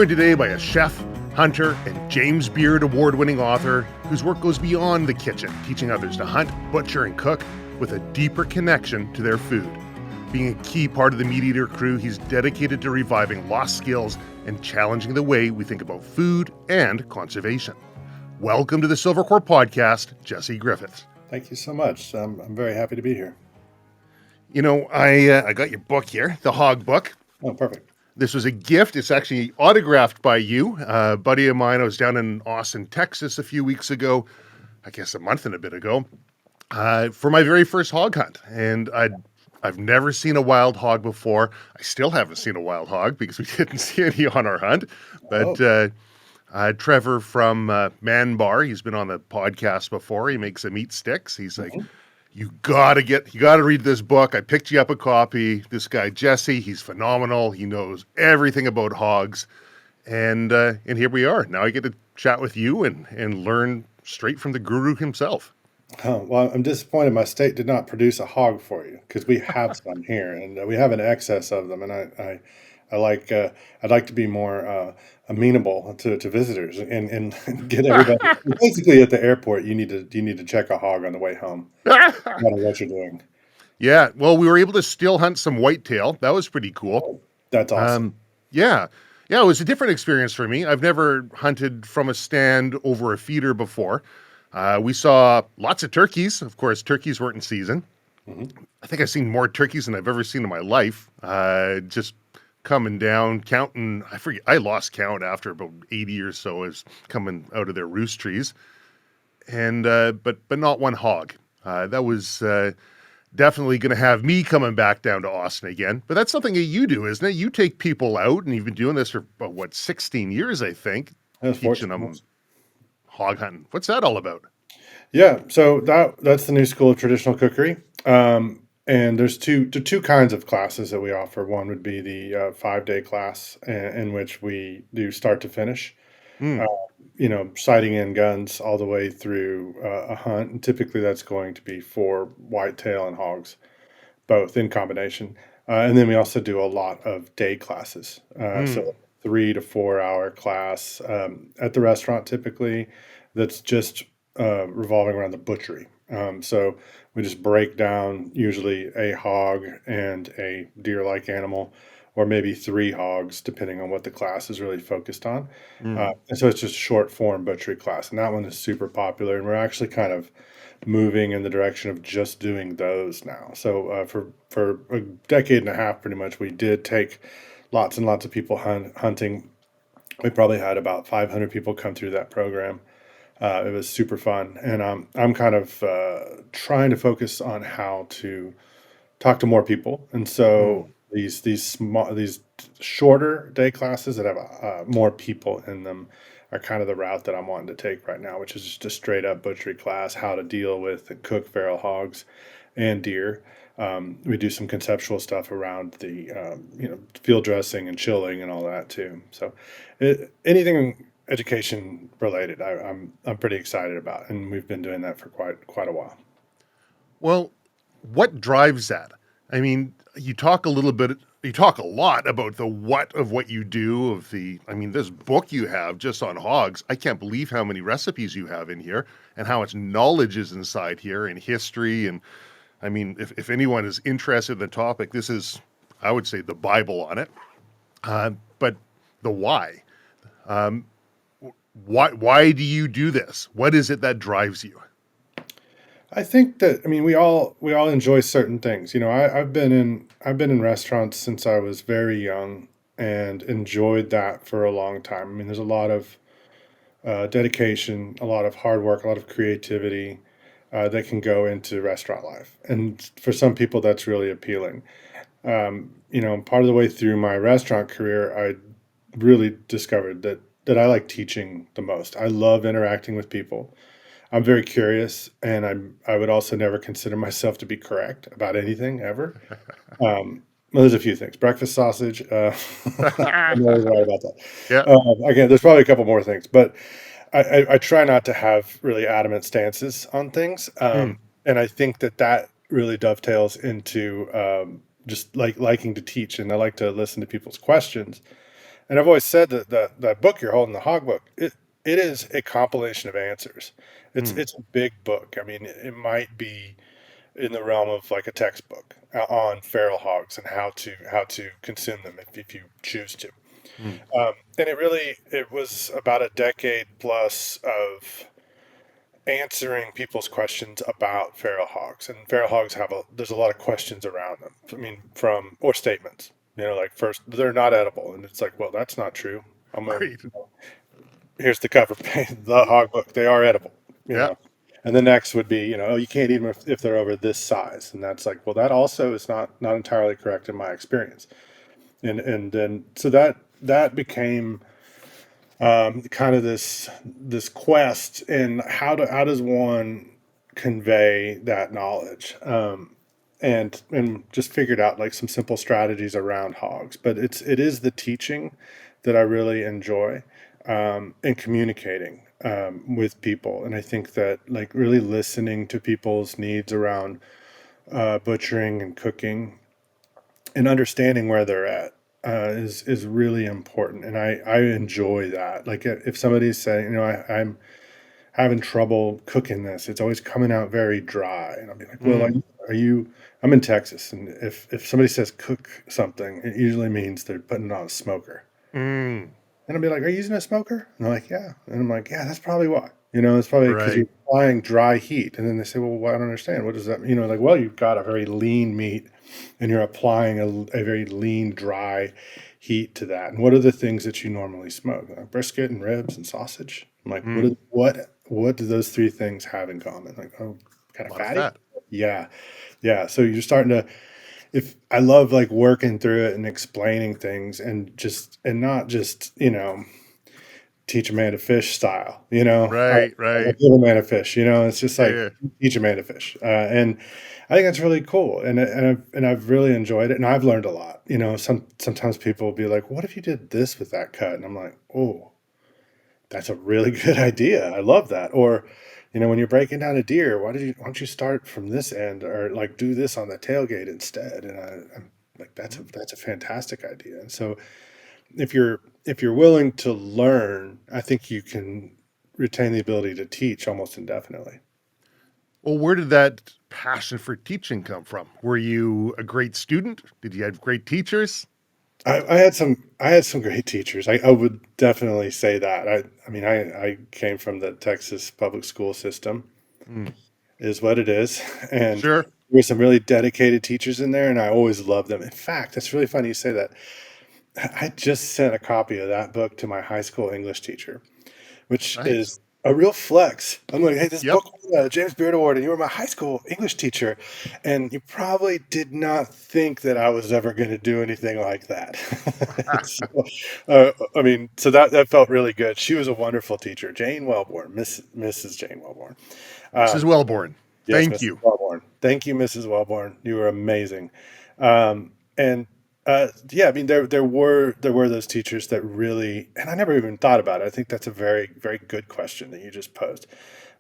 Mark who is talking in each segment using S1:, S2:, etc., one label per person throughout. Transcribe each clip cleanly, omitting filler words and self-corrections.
S1: joined today by a chef, hunter, and James Beard award-winning author whose work goes beyond the kitchen, teaching others to hunt, butcher, and cook with a deeper connection to their food. Being a key part of the MeatEater crew, he's dedicated to reviving lost skills and challenging the way we think about food and conservation. Welcome to the Silvercore podcast, Jesse Griffiths.
S2: Thank you so much. I'm very happy to be here.
S1: You know, I got your book here, the Hog book.
S2: Oh, perfect.
S1: This was a gift. It's actually autographed by you. A buddy of mine, I was down in Austin, Texas a few weeks ago, I guess a month and a bit ago, for my very first hog hunt. And I've never seen a wild hog before. I still haven't seen a wild hog because we didn't see any on our hunt. But Trevor from Man Bar, he's been on the podcast before. He makes a meat sticks. He's like, you gotta read this book. I picked you up a copy. This guy, Jesse, he's phenomenal. He knows everything about hogs. And here we are. Now I get to chat with you and learn straight from the guru himself.
S2: Oh, well, I'm disappointed my state did not produce a hog for you because we have some here and we have an excess of them. And I'd like to be more amenable to visitors and get everybody. Basically, at the airport, you need to check a hog on the way home. No matter what you're doing.
S1: Yeah, well, we were able to still hunt some whitetail. That was pretty cool.
S2: Oh, that's awesome.
S1: Yeah, it was a different experience for me. I've never hunted from a stand over a feeder before. We saw lots of turkeys. Of course, turkeys weren't in season. Mm-hmm. I think I've seen more turkeys than I've ever seen in my life. Just coming down, counting. I forget. I lost count after about 80 or so as coming out of their roost trees, and but not one hog. That was definitely going to have me coming back down to Austin again. But that's something that you do, isn't it? You take people out, and you've been doing this for about 16 years, I think, teaching them hog hunting. What's that all about?
S2: Yeah, so that's the new school of traditional cookery. And there's two kinds of classes that we offer. One would be the 5-day class in which we do start to finish, sighting in guns all the way through a hunt. And typically that's going to be for whitetail and hogs, both in combination. And then we also do a lot of day classes. So 3 to 4 hour class at the restaurant typically that's just revolving around the butchery. So we just break down usually a hog and a deer-like animal, or maybe 3 hogs, depending on what the class is really focused on. And so it's just a short form butchery class. And that one is super popular. And we're actually kind of moving in the direction of just doing those now. So for a decade and a half, pretty much, we did take lots and lots of people hunting. We probably had about 500 people come through that program. It was super fun, and I'm kind of trying to focus on how to talk to more people. And so these shorter day classes that have more people in them are kind of the route that I'm wanting to take right now, which is just a straight up butchery class, how to deal with and cook feral hogs and deer. We do some conceptual stuff around the field dressing and chilling and all that too. So anything education related, I'm pretty excited about, and we've been doing that for quite a while.
S1: Well, what drives that? I mean, you talk a lot about the what of what you do, this book you have just on hogs. I can't believe how many recipes you have in here and how much knowledge is inside here and history. And I mean, if anyone is interested in the topic, this is, I would say, the Bible on it. But the why. Why do you do this? What is it that drives you?
S2: I think that we all enjoy certain things. I've been in restaurants since I was very young and enjoyed that for a long time. There's a lot of dedication, a lot of hard work, a lot of creativity that can go into restaurant life, and for some people that's really appealing. Part of the way through my restaurant career, I really discovered that I like teaching the most. I love interacting with people. I'm very curious, and I would also never consider myself to be correct about anything ever. Well, there's a few things. Breakfast sausage. I'm always worried about that.
S1: Yeah.
S2: Again, there's probably a couple more things, but I try not to have really adamant stances on things. And I think that really dovetails into just liking to teach, and I like to listen to people's questions. And I've always said that book you're holding, the hog book, it is a compilation of answers.
S1: Mm.
S2: It's a big book. I mean, it might be in the realm of like a textbook on feral hogs and how to consume them if you choose to.
S1: Mm.
S2: And it was about a decade plus of answering people's questions about feral hogs. And feral hogs there's a lot of questions around them. I mean, or statements. Like first they're not edible, and it's like, well, that's not true. I'm gonna
S1: Right.
S2: Here's the cover page, the hog book. They are edible. You
S1: Yeah.
S2: know, and the next would be, oh, you can't eat them if they're over this size, and that's like, well, that also is not entirely correct in my experience. And then so that became kind of this quest in how does one convey that knowledge, and just figured out like some simple strategies around hogs. But it is the teaching that I really enjoy, and communicating with people. And I think that like really listening to people's needs around butchering and cooking and understanding where they're at is really important, and I enjoy that. Like if somebody's saying, I'm having trouble cooking this, it's always coming out very dry, and I'll be like, well,
S1: Mm.
S2: are you? I'm in Texas, and if somebody says cook something, it usually means they're putting it on a smoker.
S1: Mm.
S2: And I'll be like, are you using a smoker? And they're like, yeah. And I'm like, yeah, that's probably why. It's probably because
S1: Right.
S2: you're applying dry heat. And then they say, well, I don't understand. What does that mean? Like, well, you've got a very lean meat and you're applying a very lean, dry heat to that. And what are the things that you normally smoke? Like brisket and ribs and sausage. I'm like,
S1: Mm.
S2: what do those three things have in common? Like, oh, kind
S1: A
S2: of
S1: lot of
S2: fatty?
S1: fat.
S2: Yeah. Yeah. So you're starting to, if I love like working through it and explaining things and not just, teach a man to fish style,
S1: Right.
S2: or
S1: Right.
S2: give a man a fish, it's just
S1: Yeah.
S2: like
S1: Yeah.
S2: teach a man to fish. And I think that's really cool. And I've really enjoyed it. And I've learned a lot, sometimes people will be like, what if you did this with that cut? And I'm like, oh, that's a really good idea. I love that. Or, when you're breaking down a deer, why don't you start from this end or like do this on the tailgate instead? And I'm like,
S1: Mm.
S2: that's a fantastic idea. And so if you're willing to learn, I think you can retain the ability to teach almost indefinitely.
S1: Well, where did that passion for teaching come from? Were you a great student? Did you have great teachers?
S2: I had some great teachers. I would definitely say that. I mean I came from the Texas public school system,
S1: Mm.
S2: is what it is. And
S1: Sure.
S2: there were some really dedicated teachers in there, and I always loved them. In fact, it's really funny you say that. I just sent a copy of that book to my high school English teacher, which
S1: Nice.
S2: is a real flex. I'm like, hey, this
S1: Yep.
S2: book won the James Beard Award, and you were my high school English teacher, and you probably did not think that I was ever going to do anything like that. So, I mean, so that felt really good. She was a wonderful teacher, Jane Wellborn, Mrs. Jane Wellborn.
S1: Mrs.
S2: Um,
S1: Wellborn,
S2: Yes,
S1: thank
S2: Mrs.
S1: you.
S2: Wellborn. Thank you, Mrs. Wellborn. You were amazing. And yeah, I mean, there were those teachers that really, and I never even thought about it. I think that's a very, very good question that you just posed.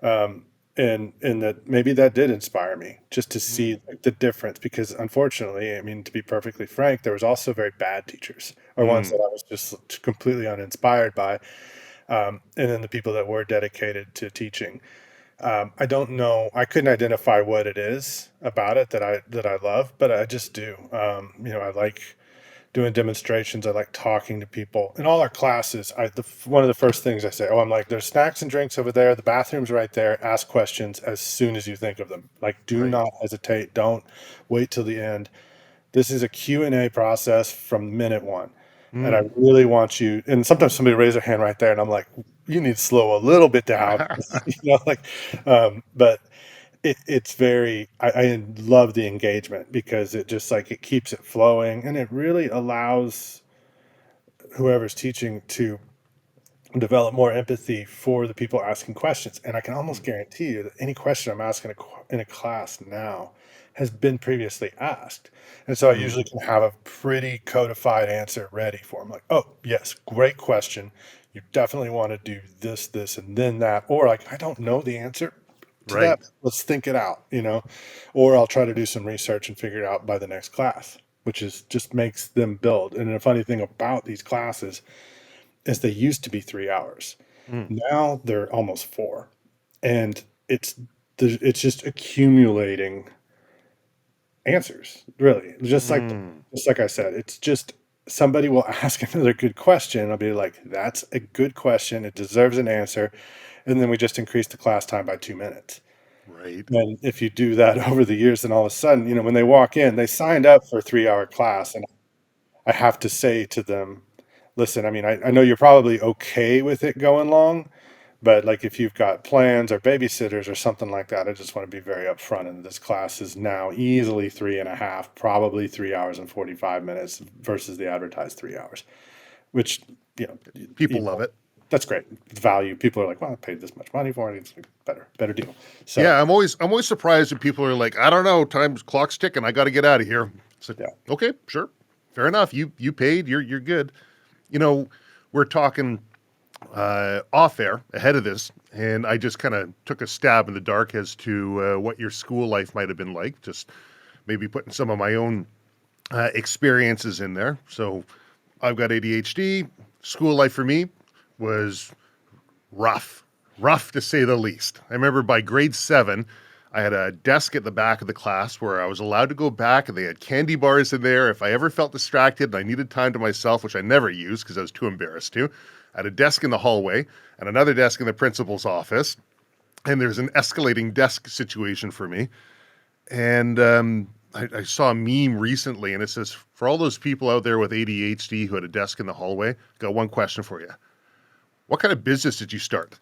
S2: Um, and that maybe that did inspire me just to
S1: Mm.
S2: see like, the difference, because unfortunately, I mean, to be perfectly frank, there was also very bad teachers, or ones that
S1: Mm.
S2: I was just completely uninspired by. And then the people that were dedicated to teaching. I don't know. I couldn't identify what it is about it that I love, but I just do. I like doing demonstrations. I like talking to people. In all our classes, one of the first things I say, I'm like, there's snacks and drinks over there. The bathroom's right there. Ask questions as soon as you think of them. Like, do
S1: Right.
S2: not hesitate. Don't wait till the end. This is a Q&A process from minute one. And I
S1: Mm.
S2: really want you, and sometimes somebody raise their hand right there, and I'm like, you need to slow a little bit down, like, but it's very, I love the engagement because it just like, it keeps it flowing, and it really allows whoever's teaching to develop more empathy for the people asking questions. And I can almost
S1: Mm.
S2: guarantee you that any question I'm asking in a class now has been previously asked. And so I
S1: Mm.
S2: usually can have a pretty codified answer ready for them. Like, oh, yes, great question. You definitely want to do this, this, and then that. Or like, I don't know the answer to that.
S1: Right.
S2: Let's think it out, or I'll try to do some research and figure it out by the next class. which is just makes them build. And the funny thing about these classes is they used to be 3 hours.
S1: Mm.
S2: Now they're almost 4. And it's just accumulating answers, really.
S1: Mm.
S2: Just like I said, it's just somebody will ask another good question. I'll be like, that's a good question. It deserves an answer. And then we just increase the class time by 2 minutes.
S1: Right.
S2: And if you do that over the years, then all of a sudden, when they walk in, they signed up for a 3 hour class. And I have to say to them, listen, I mean, I know you're probably okay with it going long, but like if you've got plans or babysitters or something like that, I just want to be very upfront. And this class is now easily 3.5, probably 3 hours and 45 minutes versus the advertised 3 hours, which, you know,
S1: People love it.
S2: that's great. It's value. People are like, well, I paid this much money for it. It's better deal. So
S1: Yeah, I'm always surprised when people are like, I don't know, clock's ticking, I got to get out of here. It's like,
S2: yeah.
S1: okay, sure, fair enough. You paid, you're good. You know, we're talking off air ahead of this, and I just kind of took a stab in the dark as to what your school life might have been like. Just maybe putting some of my own experiences in there. So I've got ADHD. School life for me was rough, rough to say the least. I remember by grade 7, I had a desk at the back of the class where I was allowed to go back, and they had candy bars in there. If I ever felt distracted and I needed time to myself, which I never used because I was too embarrassed to, I had a desk in the hallway and another desk in the principal's office. And there's an escalating desk situation for me. And I saw a meme recently, and it says, for all those people out there with ADHD who had a desk in the hallway, I got one question for you. What kind of business did you start?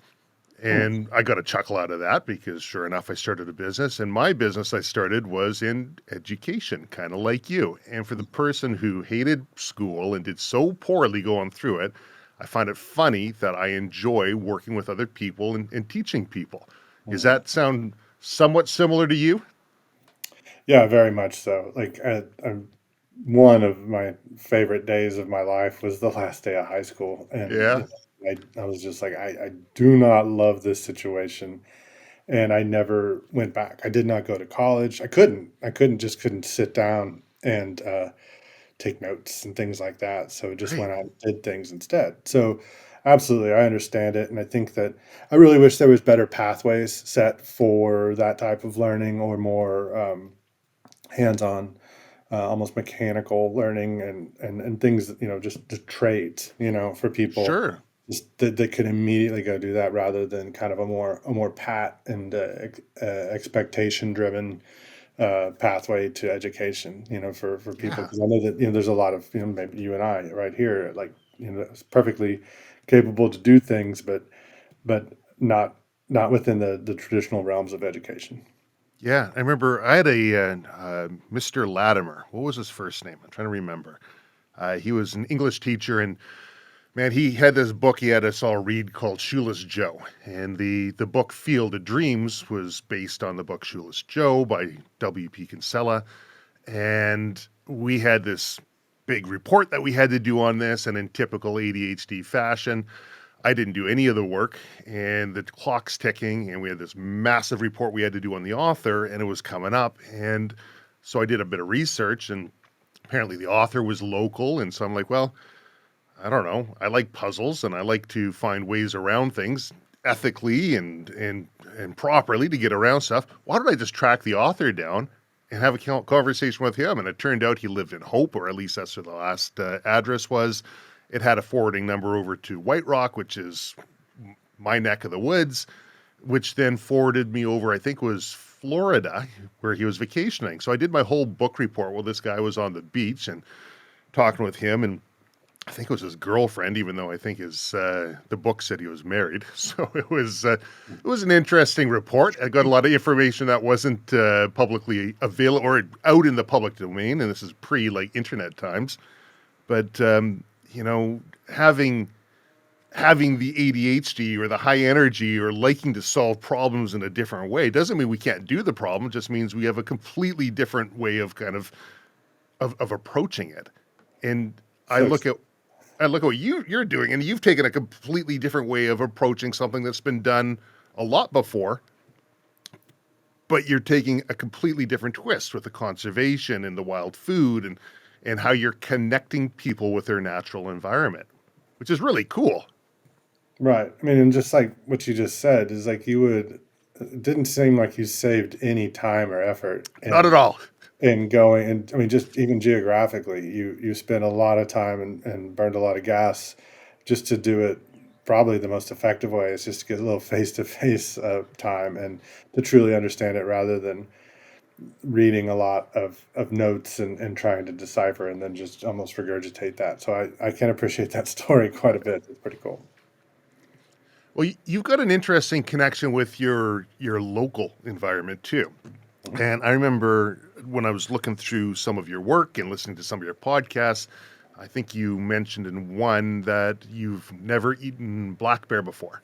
S2: Hmm.
S1: And I got a chuckle out of that because sure enough, I started a business, and my business I started was in education, kind of like you. And for the person who hated school and did so poorly going through it, I find it funny that I enjoy working with other people and teaching people. Does
S2: Hmm.
S1: that sound somewhat similar to you?
S2: Yeah, very much so. Like, one of my favorite days of my life was the last day of high school, and
S1: Yeah,
S2: I was just like, I do not love this situation, and I never went back. I did not go to college. I couldn't sit down and take notes and things like that. So just
S1: right.
S2: went out and did things instead. So absolutely, I understand it, and I think that I really wish there was better pathways set for that type of learning or more hands-on, almost mechanical learning and things that, just the trades, for people
S1: Sure.
S2: just that could immediately go do that rather than kind of a more pat and expectation driven pathway to education, for people.
S1: Yeah.
S2: Because I know that, there's a lot of, maybe you and I right here, like, it's perfectly capable to do things, but not within the traditional realms of education.
S1: Yeah. I remember I had a Mr. Latimer. What was his first name? I'm trying to remember. He was an English teacher, and man, he had this book he had us all read called Shoeless Joe. And the book Field of Dreams was based on the book Shoeless Joe by W.P. Kinsella. And we had this big report that we had to do on this. And in typical ADHD fashion, I didn't do any of the work, and the clock's ticking. And we had this massive report we had to do on the author, and it was coming up. And so I did a bit of research, and apparently the author was local. And so I'm like, well, I don't know. I like puzzles, and I like to find ways around things ethically and properly to get around stuff. Why don't I just track the author down and have a conversation with him? And it turned out he lived in Hope, or at least that's where the last address was. It had a forwarding number over to White Rock, which is my neck of the woods, which then forwarded me over, I think it was Florida, where he was vacationing. So I did my whole book report while this guy was on the beach and talking with him, and I think it was his girlfriend, even though I think the book said he was married. So it was an interesting report. I got a lot of information that wasn't publicly available or out in the public domain, and this is pre like internet times. But you know, having the ADHD or the high energy or liking to solve problems in a different way doesn't mean we can't do the problem. It just means we have a completely different way of kind of approaching it. And I
S2: So
S1: look at I look at what you're doing, and you've taken a completely different way of approaching something that's been done a lot before, but you're taking a completely different twist with the conservation and the wild food, and and how you're connecting people with their natural environment, which is really cool.
S2: Right. I mean, and just like what you just said is like you would, it didn't seem like you saved any time or effort
S1: Not at all.
S2: in going. And I mean, just even geographically, you spent a lot of time and burned a lot of gas just to do it. Probably the most effective way is just to get a little face to face time and to truly understand it rather than reading a lot of notes and trying to decipher and then just almost regurgitate that. So I can appreciate that story quite a bit. It's pretty cool.
S1: Well, you've got an interesting connection with your local environment too. And I remember when I was looking through some of your work and listening to some of your podcasts, I think you mentioned in one that you've never eaten black bear before.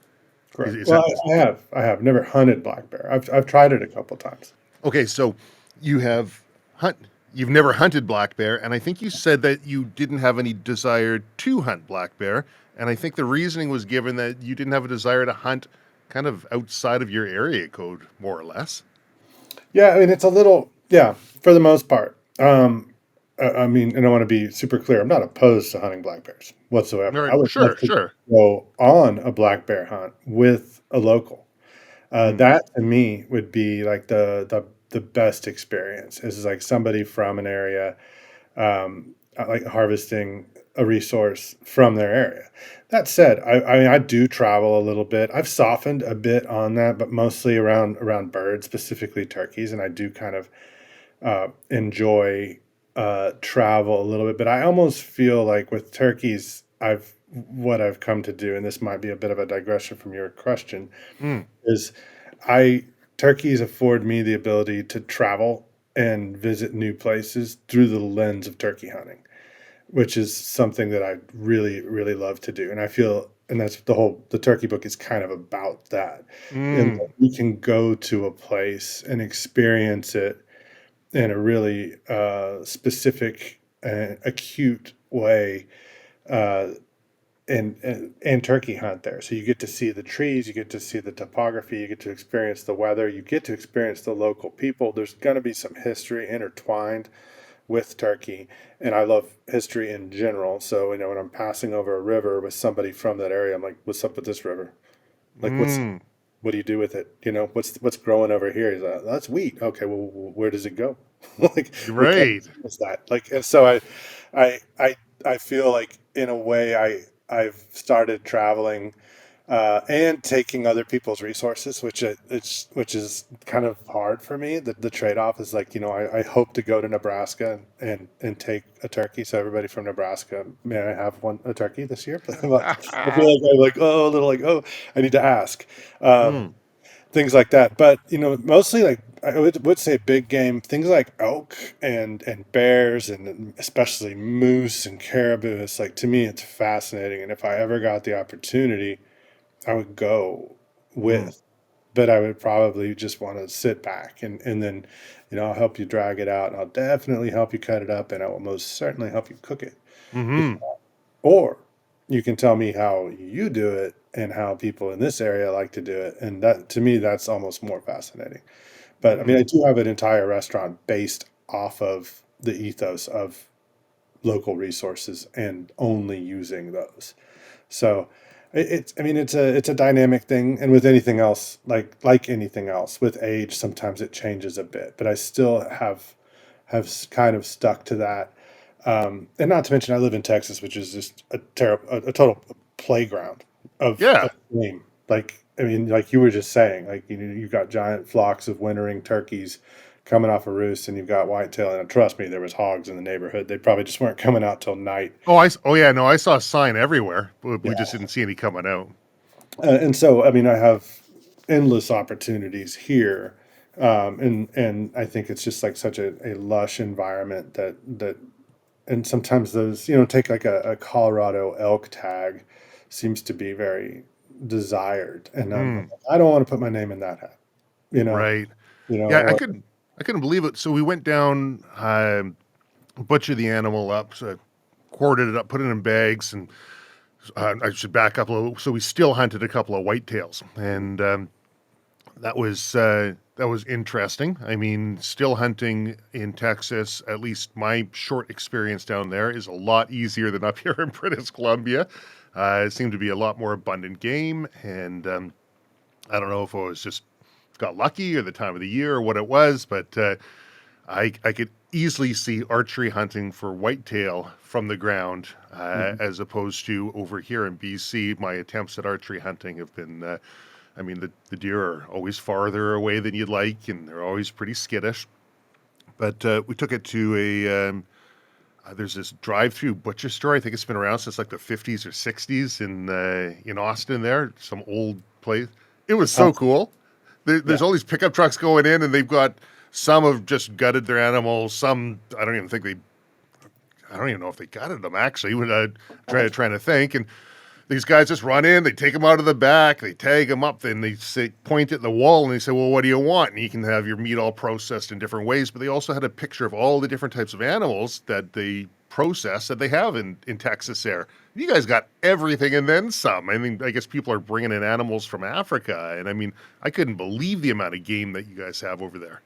S2: Correct.
S1: Is
S2: Well,
S1: that
S2: I have never hunted black bear. I've tried it a couple times.
S1: okay? So you have hunt. You've never hunted black bear, and I think you said that you didn't have any desire to hunt black bear. And I think the reasoning was given that you didn't have a desire to hunt kind of outside of your area code, more or less.
S2: Yeah, I mean it's a little yeah for the most part. I mean, and I want to be super clear. I'm not opposed to hunting black bears
S1: All
S2: whatsoever.
S1: right,
S2: I would love
S1: sure,
S2: to
S1: sure.
S2: go on a black bear hunt with a local.
S1: Mm,
S2: That to me would be like the best experience. Is like somebody from an area, like harvesting a resource from their area. That said, I mean I do travel a little bit. I've softened a bit on that, but mostly around birds, specifically turkeys, and I do kind of enjoy travel a little bit. But I almost feel like with turkeys, I've come to do, and this might be a bit of a digression from your question,
S1: mm,
S2: is I turkeys afford me the ability to travel and visit new places through the lens of turkey hunting, which is something that I really, really love to do. And I feel, and that's the turkey book is kind of about that. And
S1: mm,
S2: you can go to a place and experience it in a really specific and acute way uh, and turkey hunt there. So you get to see the trees, you get to see the topography, you get to experience the weather, you get to experience the local people. There's going to be some history intertwined with turkey, and I love history in general. So when I'm passing over a river with somebody from that area, I'm like, "What's up with this river? Like,
S1: mm.
S2: what do you do with it? What's growing over here?" He's like, "That's wheat." Okay, well, where does it go? Like, what kind of
S1: Right.
S2: thing is that? Like, and so I, I, I feel like in a way I've started traveling and taking other people's resources, which is kind of hard for me. The trade off is like I hope to go to Nebraska and take a turkey. So everybody from Nebraska, may I have a turkey this year? But I feel like I'm like a little like I need to ask.
S1: Mm,
S2: Things like that. But mostly like I would say big game things like elk and bears and especially moose and caribou. It's like to me it's fascinating, and if I ever got the opportunity, I would go
S1: mm,
S2: with. But I would probably just want to sit back and then I'll help you drag it out, and I'll definitely help you cut it up, and I will most certainly help you cook it.
S1: mm-hmm,
S2: Or you can tell me how you do it and how people in this area like to do it. And that to me, that's almost more fascinating. But I mean,
S1: mm,
S2: I do have an entire restaurant based off of the ethos of local resources and only using those. So I mean, it's a dynamic thing. And with anything else, like anything else with age, sometimes it changes a bit, but I still have kind of stuck to that. And not to mention, I live in Texas, which is just a terrible, a total playground
S1: yeah.
S2: of game. Like, I mean, like you were just saying, like you've got giant flocks of wintering turkeys coming off a roost, and you've got whitetail. And trust me, there was hogs in the neighborhood. They probably just weren't coming out till night.
S1: Oh yeah, no, I saw a sign everywhere, but we just
S2: Yeah.
S1: didn't see any coming out.
S2: And so, I mean, I have endless opportunities here. And I think it's just like such a lush environment that and sometimes those take like a Colorado elk tag seems to be very desired, and
S1: Mm,
S2: I don't want to put my name in that hat, you know
S1: right.
S2: I
S1: Yeah,
S2: want
S1: I couldn't believe it. So we went down, butchered the animal up, so quartered it up, put it in bags, and I should back up a little. So we still hunted a couple of whitetails, and that was interesting. I mean, still hunting in Texas, at least my short experience down there, is a lot easier than up here in British Columbia. It seemed to be a lot more abundant game, and I don't know if I was just got lucky or the time of the year or what it was, but I could easily see archery hunting for whitetail from the ground,
S2: Mhm.
S1: as opposed to over here in BC. My attempts at archery hunting have been, I mean, the deer are always farther away than you'd like, and they're always pretty skittish. But we took it to there's this drive-through butcher store. I think it's been around since like the 50s or 60s in Austin. There, some old place. It was so
S2: Awesome.
S1: cool.
S2: Yeah.
S1: There's all these pickup trucks going in, and they've got some have just gutted their animals. Some I don't even think they. I don't even know if they gutted them actually. When trying to think, and these guys just run in, they take them out of the back, they tag them up, then they say, point at the wall, and they say, "Well, what do you want?" And you can have your meat all processed in different ways. But they also had a picture of all the different types of animals that they process that they have in Texas. There, you guys got everything and then some. I mean, I guess people are bringing in animals from Africa, and I mean, I couldn't believe the amount of game that you guys have over there.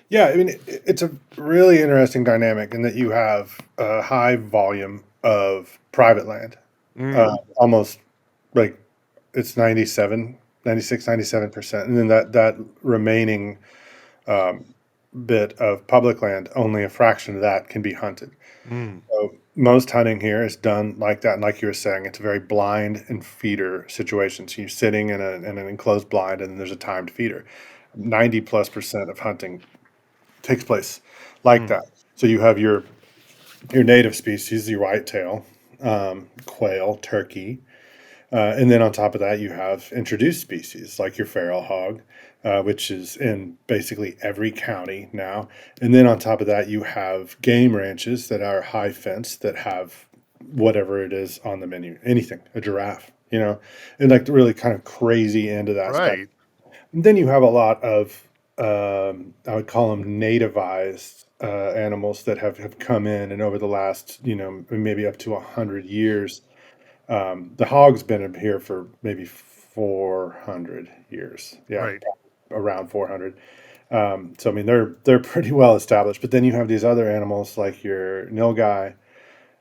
S2: Yeah, I mean, it's a really interesting dynamic in that you have a high volume of private land,
S1: Mm,
S2: almost like it's 97, 96, 97%. And then that remaining um, bit of public land, only a fraction of that can be hunted.
S1: mm,
S2: So most hunting here is done like that. And like you were saying, it's a very blind and feeder situation. So you're sitting in an enclosed blind and there's a timed feeder. 90+% of hunting takes place like
S1: mm,
S2: that. So you have your native species, your whitetail, quail, turkey, and then on top of that, you have introduced species like your feral hog, which is in basically every county now. And then on top of that, you have game ranches that are high fence that have whatever it is on the menu, anything, a giraffe, and like the really kind of crazy end of that spectrum.
S1: right,
S2: And then you have a lot of, I would call them nativized animals that have come in, and over the last, maybe up to 100 years, the hog's been here for maybe 400 years. Yeah,
S1: right,
S2: around 400. So I mean, they're pretty well established. But then you have these other animals like your nilgai,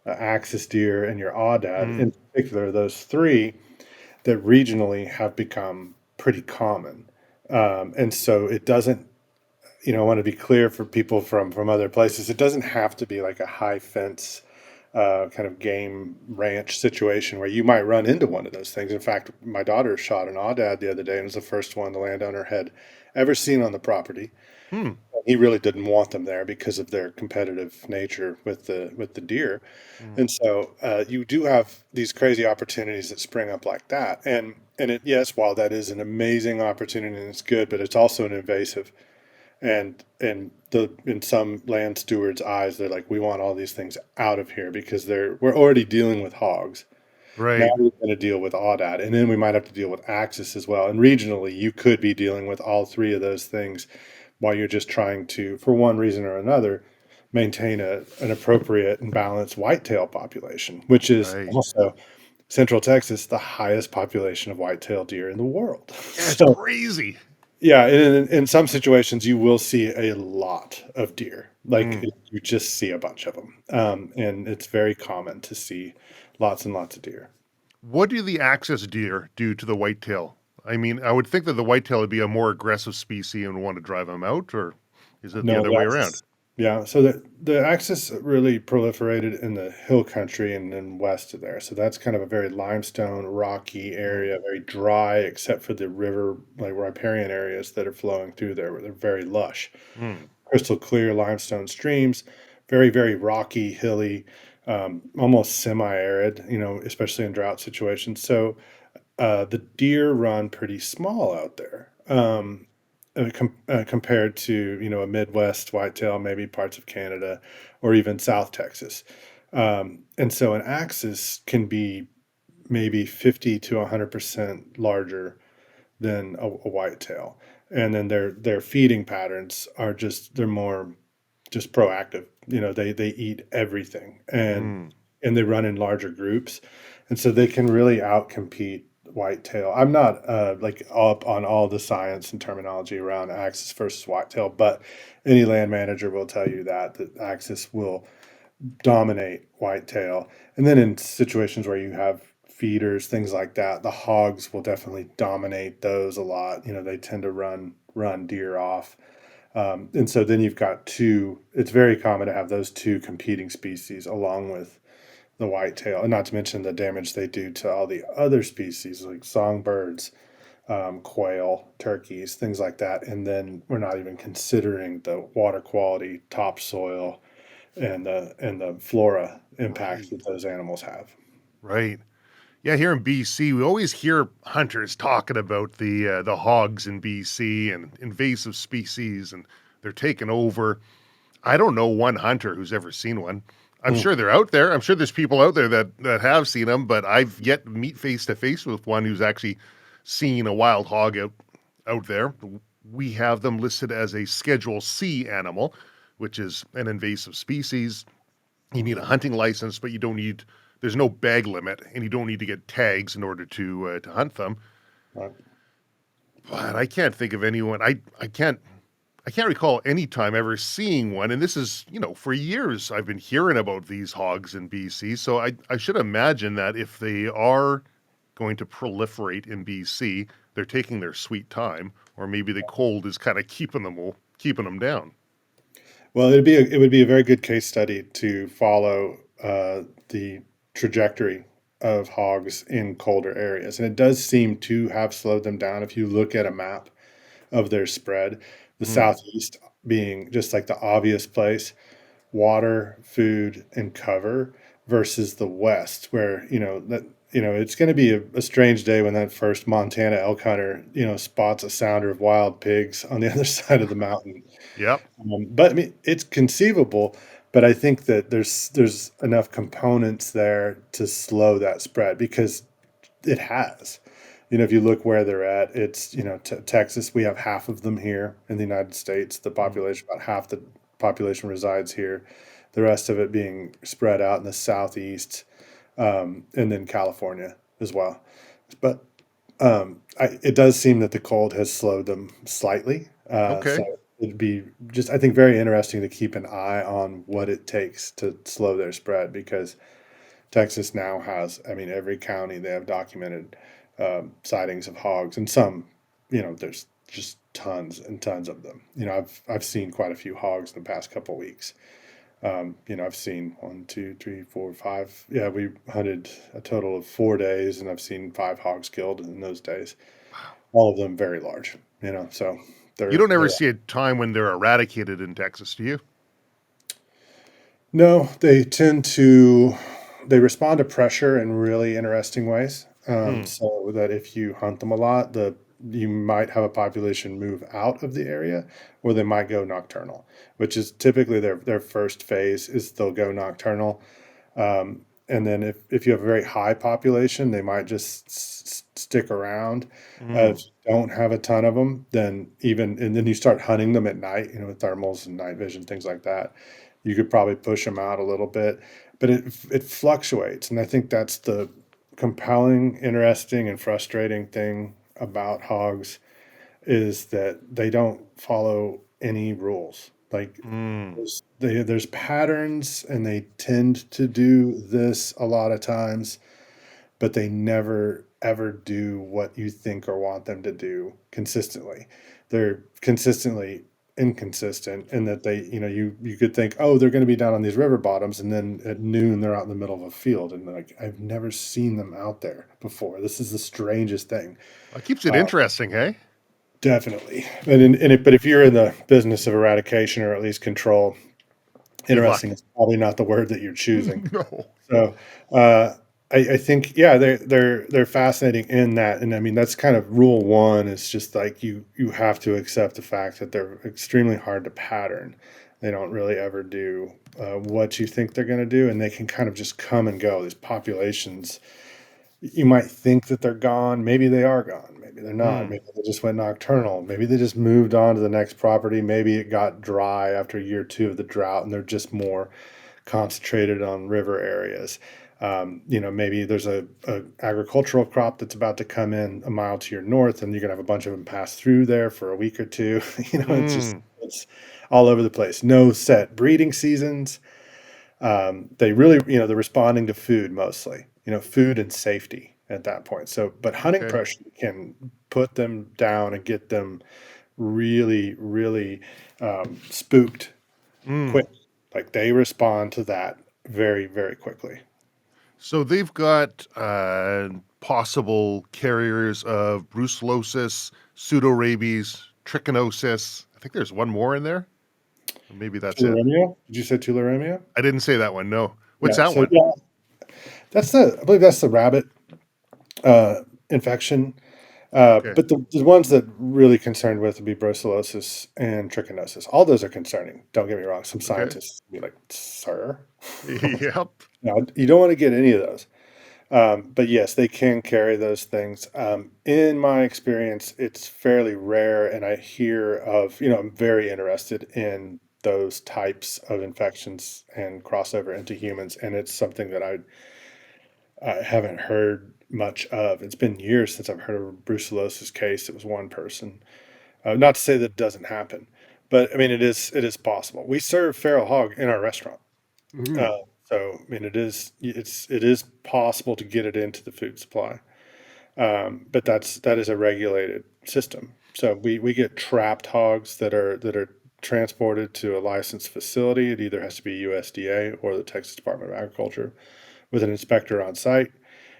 S2: axis deer, and your aoudad.
S1: mm,
S2: In particular, those three that regionally have become pretty common. And so it doesn't, I want to be clear for people from other places. It doesn't have to be like a high fence kind of game ranch situation where you might run into one of those things. In fact, my daughter shot an aoudad the other day, and it was the first one the landowner had ever seen on the property.
S1: hmm,
S2: He really didn't want them there because of their competitive nature with the deer.
S1: mm,
S2: And so you do have these crazy opportunities that spring up like that. And yes, while that is an amazing opportunity and it's good, but it's also an invasive. And the in some land stewards' eyes, they're like, we want all these things out of here because we're already dealing with hogs. Now
S1: right,
S2: we're going to deal with aoudad, and then we might have to deal with axis as well. And regionally, you could be dealing with all three of those things while you're just trying to, for one reason or another, maintain an appropriate and balanced whitetail population, which is
S1: right.
S2: also Central Texas, the highest population of whitetail deer in the world.
S1: Yeah, it's
S2: So,
S1: crazy.
S2: yeah, in some situations, you will see a lot of deer. Like
S1: Mm.
S2: you just see a bunch of them, and it's very common to see lots and lots of deer.
S1: What do the axis deer do to the whitetail? I mean, I would think that the whitetail would be a more aggressive species and want to drive them out, or is it the
S2: No,
S1: other way around?
S2: yeah. So the axis really proliferated in the hill country and then west of there. So that's kind of a very limestone, rocky
S1: Mm,
S2: area, very dry, except for the river, like riparian areas that are flowing through there, where they're very lush,
S1: mm,
S2: crystal clear limestone streams, very, very rocky, hilly, almost semi-arid, especially in drought situations. So the deer run pretty small out there.
S1: mm,
S2: Compared to a Midwest whitetail, maybe parts of Canada, or even South Texas, and so an axis can be maybe 50 to 100% larger than a whitetail, and then their feeding patterns are they're more just proactive. They eat everything, and
S1: mm,
S2: and they run in larger groups, and so they can really outcompete whitetail. I'm not like up on all the science and terminology around axis versus whitetail, but any land manager will tell you that axis will dominate whitetail. And then in situations where you have feeders, things like that, the hogs will definitely dominate those a lot. They tend to run deer off. And so then you've got two, it's very common to have those two competing species along with the whitetail, and not to mention the damage they do to all the other species like songbirds, quail, turkeys, things like that. And then we're not even considering the water quality, topsoil, and the flora impacts
S1: Right.
S2: that those animals have.
S1: Right. Yeah, here in BC, we always hear hunters talking about the hogs in BC and invasive species, and they're taking over. I don't know one hunter who's ever seen one. I'm
S2: Mm.
S1: sure they're out there. I'm sure there's people out there that have seen them, but I've yet to meet face to face with one who's actually seen a wild hog out there. We have them listed as a Schedule C animal, which is an invasive species. You need a hunting license, but you don't need. There's no bag limit, and you don't need to get tags in order to hunt them.
S2: Right.
S1: But I can't think of anyone. I can't recall any time ever seeing one. And this is, for years I've been hearing about these hogs in BC. So I should imagine that if they are going to proliferate in BC, they're taking their sweet time, or maybe the cold is kind of keeping them down.
S2: Well, it would be a very good case study to follow the trajectory of hogs in colder areas, and it does seem to have slowed them down. If you look at a map of their spread, the
S1: Hmm.
S2: southeast being just like the obvious place, water, food, and cover, versus the west, where it's going to be a strange day when that first Montana elk hunter spots a sounder of wild pigs on the other side of the mountain.
S1: Yep.
S2: But I mean, it's conceivable, but I think that there's enough components there to slow that spread because it has. If you look where they're at, it's Texas. We have half of them here in the United States. The
S1: Mm.
S2: population, about half the population resides here. The rest of it being spread out in the southeast, and then California as well. But it does seem that the cold has slowed them slightly. So
S1: Okay.
S2: it'd be just, I think, very interesting to keep an eye on what it takes to slow their spread because Texas now has, I mean, every county they have documented sightings of hogs, and some, there's just tons and tons of them. I've seen quite a few hogs in the past couple weeks. I've seen one, two, three, four, five. Yeah, we hunted a total of 4 days, and I've seen 5 hogs killed in those days.
S1: Wow.
S2: All of them very large. So
S1: You
S2: they're
S1: don't ever
S2: they're
S1: see a time when they're eradicated in Texas, do you?
S2: no, they respond to pressure in really interesting ways.
S1: Hmm.
S2: So that if you hunt them a lot, you might have a population move out of the area, or they might go nocturnal, which is typically their first phase is they'll go nocturnal. And then if you have a very high population, they might just stick around. If
S1: Mm.
S2: you don't have a ton of them, and then you start hunting them at night, with thermals and night vision, things like that. You could probably push them out a little bit, but it fluctuates, and I think that's the compelling, interesting, and frustrating thing about hogs is that they don't follow any rules. Like
S1: Mm.
S2: there's patterns, and they tend to do this a lot of times, but they never ever do what you think or want them to do consistently. They're consistently inconsistent in that you could think, oh, they're going to be down on these river bottoms, and then at noon they're out in the middle of a field, and like I've never seen them out there before. This is the strangest thing.
S1: That keeps it
S2: Uh,
S1: interesting, hey?
S2: Definitely. But if you're in the business of eradication or at least control,
S1: Good luck.
S2: interesting is probably not the word that you're choosing.
S1: No.
S2: So uh, I think, yeah, they're fascinating in that, and I mean that's kind of rule one. Is just like you have to accept the fact that they're extremely hard to pattern. They don't really ever do what you think they're going to do, and they can kind of just come and go. These populations, you might think that they're gone. Maybe they are gone. Maybe they're not.
S1: Mm.
S2: Maybe they just went nocturnal. Maybe they just moved on to the next property. Maybe it got dry after year two of the drought, and they're just more concentrated on river areas. Maybe there's a agricultural crop that's about to come in a mile to your north, and you're gonna have a bunch of them pass through there for a week or two.
S1: Mm,
S2: It's all over the place. No set breeding seasons. They really, they're responding to food mostly. Food and safety at that point. So, but hunting
S1: okay.
S2: pressure can put them down and get them really, really spooked
S1: Mm.
S2: quick. Like they respond to that very, very quickly.
S1: So they've got possible carriers of brucellosis, pseudorabies, trichinosis. I think there's one more in there. Or maybe that's it.
S2: Tularemia? Did you say tularemia?
S1: I didn't say that one. No. What's
S2: Yeah.
S1: that
S2: So
S1: one?
S2: yeah, I believe that's the rabbit infection.
S1: Okay.
S2: But the ones that really concerned with would be brucellosis and trichinosis. All those are concerning. Don't get me wrong. Some
S1: Okay.
S2: scientists would be like, "Sir,
S1: Yep.
S2: no, you don't want to get any of those." But yes, they can carry those things. In my experience, it's fairly rare, and I hear of, I'm very interested in those types of infections and crossover into humans, and it's something that I haven't heard much of. It's been years since I've heard of a brucellosis case. It was one person. Not to say that it doesn't happen, but I mean it is possible. We serve feral hog in our restaurant,
S1: Ooh.
S2: uh, so I mean it is possible to get it into the food supply. But that is a regulated system. So we get trapped hogs that are transported to a licensed facility. It either has to be USDA or the Texas Department of Agriculture with an inspector on site.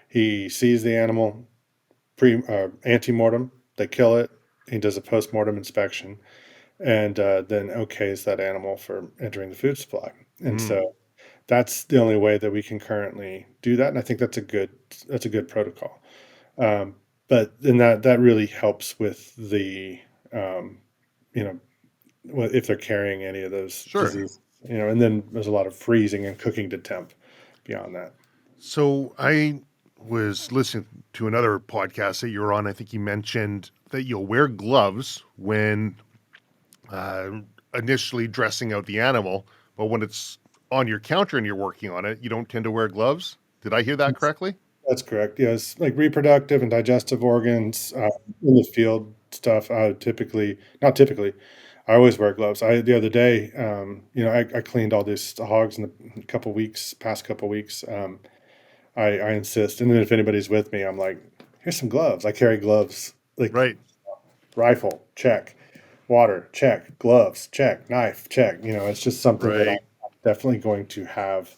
S2: He sees the animal ante-mortem. They kill it. He does a post-mortem inspection, and then okays that animal for entering the food supply. And
S1: Mm.
S2: so that's the only way that we can currently do that. And I think that's a good protocol. Um, but then that really helps with the um, you know if they're carrying any of those
S1: Sure.
S2: diseases. And then there's a lot of freezing and cooking to temp beyond that.
S1: So I was listening to another podcast that you're on. I think you mentioned that you'll wear gloves when uh, initially dressing out the animal, but when it's on your counter and you're working on it, you don't tend to wear gloves. Did I hear that correctly?
S2: That's correct. Yes, like reproductive and digestive organs in the field stuff. Not typically, I always wear gloves. The other day, I cleaned all these hogs in the past couple weeks. I insist, and then if anybody's with me, I'm like, here's some gloves. I carry gloves, like
S1: Right.
S2: rifle, check, water, check, gloves, check, knife, check. It's just something that I'm
S1: Right.
S2: definitely going to have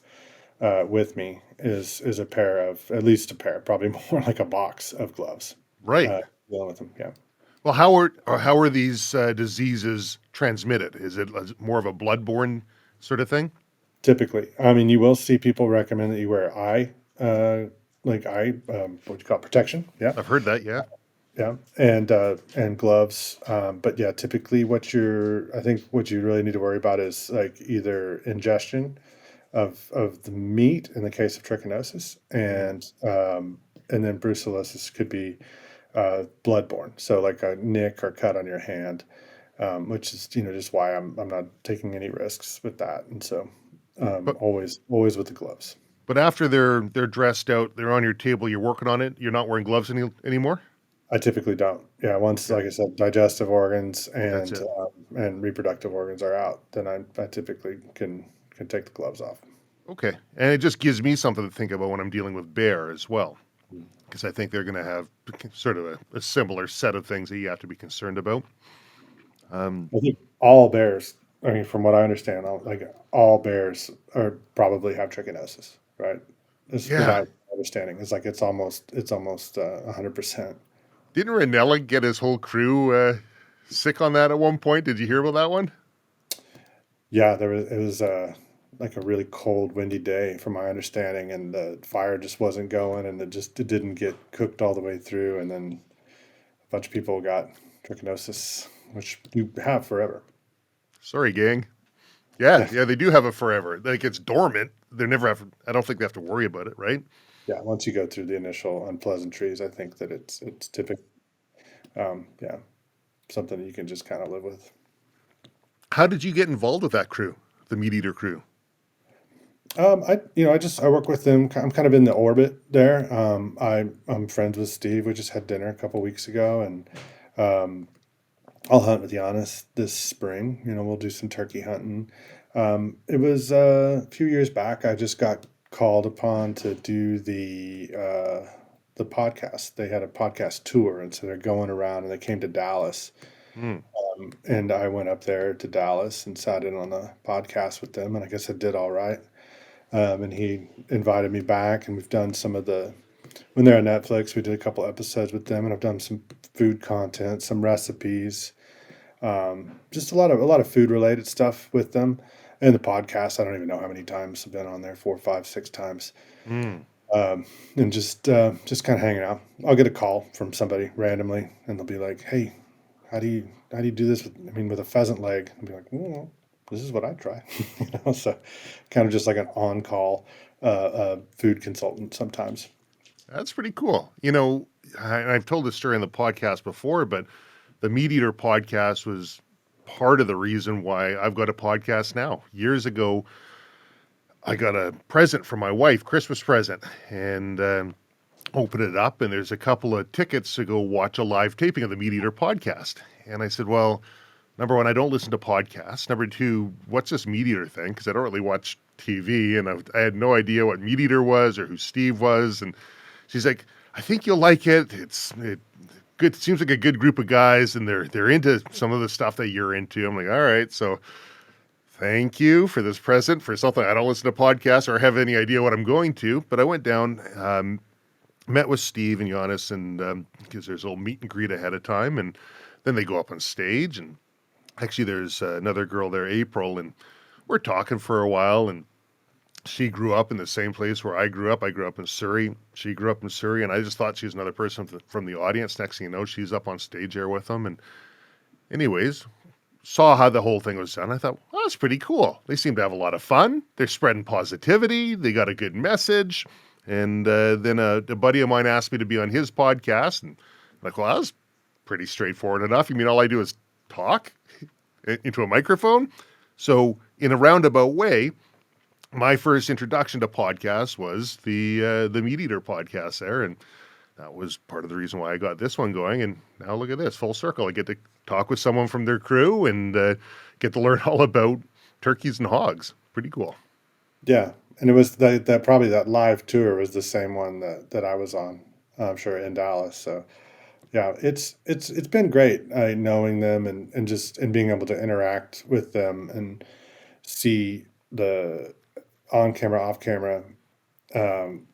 S2: with me is a pair of at least a pair, probably more like a box of gloves.
S1: Right.
S2: Uh, Dealing with them, yeah.
S1: Well, how are these diseases transmitted? Is it more of a bloodborne sort of thing?
S2: Typically, I mean, you will see people recommend that you wear what do you call it, protection? Yeah,
S1: I've heard that. Yeah.
S2: yeah, and gloves. But yeah, typically, I think what you really need to worry about is like either ingestion of the meat in the case of trichinosis,
S1: Mm.
S2: and then brucellosis could be bloodborne. So like a nick or cut on your hand, which is just why I'm not taking any risks with that. And so
S1: But
S2: always with the gloves.
S1: but after they're dressed out, they're on your table, you're working on it. You're not wearing gloves anymore.
S2: I typically don't. Yeah, once
S1: Okay,
S2: like I said, digestive organs
S1: that's
S2: and
S1: it.
S2: reproductive organs are out, then I typically can take the gloves off.
S1: Okay, and it just gives me something to think about when I'm dealing with bear as well, because I think they're going to have sort of a similar set of things that you have to be concerned about. Um,
S2: I think all bears. I mean, from what I understand, all bears are probably have trichinosis, right? This is
S1: yeah,
S2: my understanding. It's almost 100%.
S1: didn't Rinella get his whole crew sick on that at one point? Did you hear about that one?
S2: Yeah, it was like a really cold, windy day, from my understanding, and the fire just wasn't going, and it didn't get cooked all the way through, and then a bunch of people got trichinosis, which you have forever.
S1: Sorry, gang. Yeah,
S2: Yeah,
S1: yeah, they do have it forever. Like it's dormant. They never have. I don't think they have to worry about it, right?
S2: yeah. Once you go through the initial unpleasantries, I think that it's typical. Yeah, something that you can just kind of live with.
S1: How did you get involved with that crew, the MeatEater crew?
S2: I work with them. I'm kind of in the orbit there. I'm friends with Steve. We just had dinner a couple weeks ago, and um, I'll hunt with Giannis this spring. We'll do some turkey hunting. It was a few years back. I just got called upon to do the podcast. They had a podcast tour, and so they're going around, and they came to Dallas.
S1: Hmm.
S2: And I went up there to Dallas and sat in on a podcast with them, and I guess I did all right. And he invited me back, and we've done some of the when they're on Netflix. We did a couple episodes with them, and I've done some food content, some recipes, just a lot of food related stuff with them. And the podcast, I don't even know how many times I've been on there, 4, 5, 6 times,
S1: Hmm.
S2: and just kind of hanging out. I'll get a call from somebody randomly, and they'll be like, "Hey, how do you do this with a pheasant leg?" I'll be like, "Well, this is what I try," So kind of just like an on call food consultant sometimes.
S1: That's pretty cool. I've told this story in the podcast before, but the MeatEater podcast was part of the reason why I've got a podcast now. Years ago, I got a present from my wife, Christmas present, and opened it up, and there's a couple of tickets to go watch a live taping of the MeatEater podcast. And I said, well, number one, I don't listen to podcasts. Number two, what's this MeatEater thing? Because I don't really watch TV, and I had no idea what MeatEater was or who Steve was. And she's like, I think you'll like it. It good. It seems like a good group of guys, and they're into some of the stuff that you're into. I'm like, all right, so thank you for this present for something I don't listen to podcasts or have any idea what I'm going to. But I went down, met with Steve and Giannis, and because there's a little meet and greet ahead of time, and then they go up on stage, and actually there's another girl there, April, and we're talking for a while, and she grew up in the same place where I grew up. I grew up in Surrey. She grew up in Surrey, and I just thought she was another person from the audience. Next thing you know, she's up on stage there with them. And anyways, saw how the whole thing was done. I thought, well, that's pretty cool. They seem to have a lot of fun. They're spreading positivity. They got a good message. And then a buddy of mine asked me to be on his podcast. And I'm like, well, that was pretty straightforward enough. You mean all I do is talk into a microphone? So in a roundabout way, my first introduction to podcasts was the MeatEater podcast there, and that was part of the reason why I got this one going. And now look at this, full circle. I get to talk with someone from their crew and get to learn all about turkeys and hogs. Pretty cool.
S2: Yeah, and it was that probably that live tour was the same one that I was on. I'm sure in Dallas. So yeah, it's been great knowing them and just and being able to interact with them and see the on camera, off camera. Um,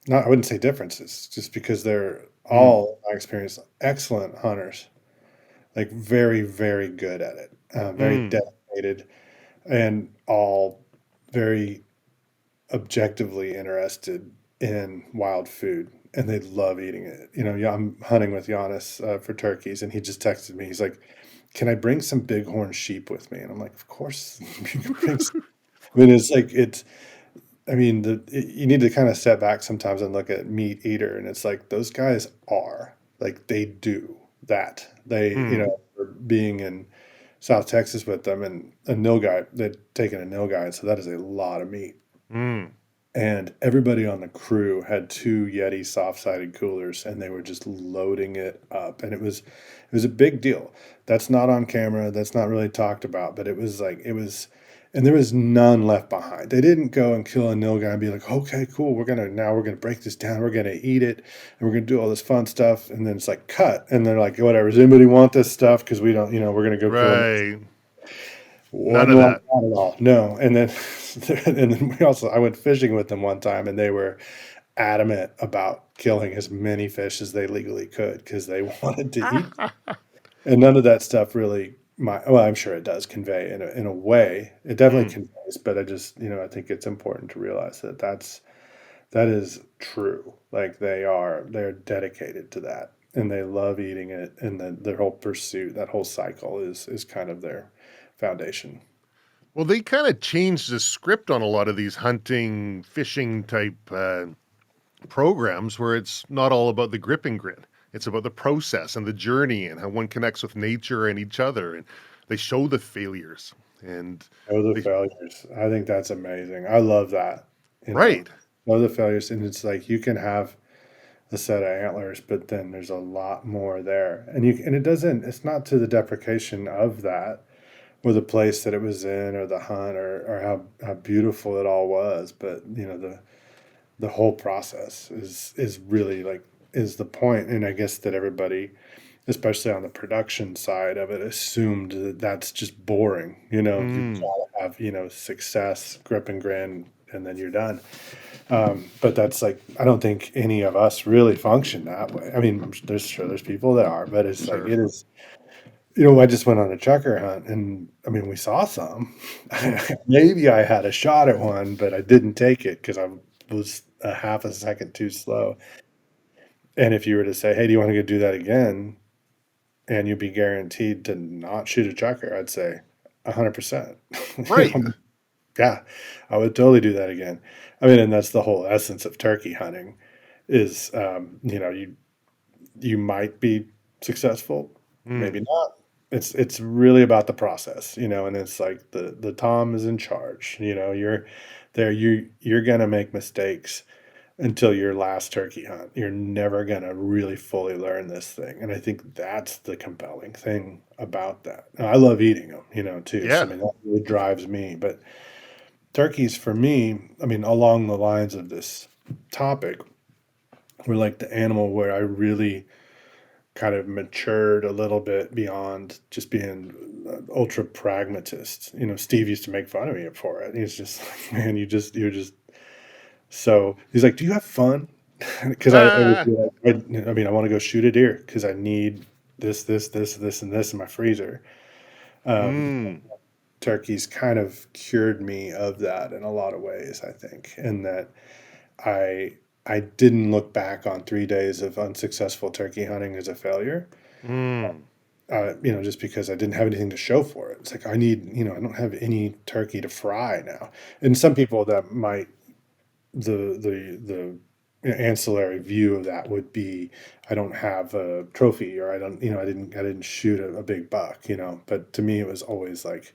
S2: Not I wouldn't say differences, just because they're
S1: Mm,
S2: all, in my experience, excellent hunters, like very, very good at it, very
S1: mm,
S2: dedicated, and all very objectively interested in wild food. And they love eating it. Yeah, I'm hunting with Giannis for turkeys, and he just texted me. He's like, "Can I bring some bighorn sheep with me?" And I'm like, "Of course, you can bring." I mean, it's like it's I mean, you need to kind of step back sometimes and look at MeatEater, and it's like those guys are like they do that.
S1: mm,
S2: For being in South Texas with them and a nilgai, they'd taken a nilgai, so that is a lot of meat.
S1: mm,
S2: And everybody on the crew had two Yeti soft-sided coolers, and they were just loading it up, and it was a big deal. That's not on camera. That's not really talked about, but and there was none left behind. They didn't go and kill a nilgai and be like, okay, cool, we're gonna break this down, we're gonna eat it, and we're gonna do all this fun stuff, and then it's like cut, and they're like, whatever. Does anybody want this stuff? Because we don't, we're gonna go kill a
S1: right. None
S2: wasn't
S1: of
S2: like
S1: that.
S2: that at all. No. And then and then I went fishing with them one time, and they were adamant about killing as many fish as they legally could because they wanted to eat. And none of that stuff really well, I'm sure it does convey in a way. It definitely
S1: Mm.
S2: conveys, but I think it's important to realize that is true. Like they're dedicated to that, and they love eating it, and their whole pursuit, that whole cycle is kind of their foundation.
S1: Well, they kind of changed the script on a lot of these hunting, fishing type programs where it's not all about the grip and grit. It's about the process and the journey and how one connects with nature and each other. And they show the failures. And
S2: Know the
S1: they,
S2: failures. I think that's amazing. I love that. You know,
S1: right.
S2: know the failures, and it's like you can have a set of antlers, but then there's a lot more there, and it doesn't. It's not to the deprecation of that, or the place that it was in, or the hunt, or how beautiful it all was. But the whole process is really like is the point, and I guess that everybody, especially on the production side of it, assumed that that's just boring. You
S1: Mm,
S2: gotta have success, grip and grin, and then you're done. But that's like I don't think any of us really function that way. I mean, there's people that are, but it's like
S1: sure.
S2: it is. I just went on a chucker hunt, and I mean, we saw some. Maybe I had a shot at one, but I didn't take it because I was a half a second too slow. And if you were to say, "Hey, do you want to go do that again?" and you'd be guaranteed to not shoot a chucker, I'd say 100%. You
S1: Right.
S2: know, yeah, I would totally do that again. I mean, and that's the whole essence of turkey hunting is, you might be successful,
S1: Mm,
S2: maybe not. It's really about the process, and it's like the Tom is in charge. You're there. You're gonna make mistakes until your last turkey hunt. You're never going to really fully learn this thing. And I think that's the compelling thing about that. And I love eating them, too. So,
S1: yeah.
S2: I mean, that really drives me. But turkeys, for me, I mean, along the lines of this topic, were like the animal where I really kind of matured a little bit beyond just being ultra pragmatist. Steve used to make fun of me for it. He's just like, man, you're just so he's like, "Do you have fun?" Because I would
S1: Ah.
S2: be like, I mean, I want to go shoot a deer because I need this, and this in my freezer. Um,
S1: Mm,
S2: Turkeys kind of cured me of that in a lot of ways, I think, in that I I didn't look back on 3 days of unsuccessful turkey hunting as a failure.
S1: mm,
S2: Just because I didn't have anything to show for it. It's like I need, I don't have any turkey to fry now. And some people that might the ancillary view of that would be I don't have a trophy or I don't I didn't shoot a big buck, but to me it was always like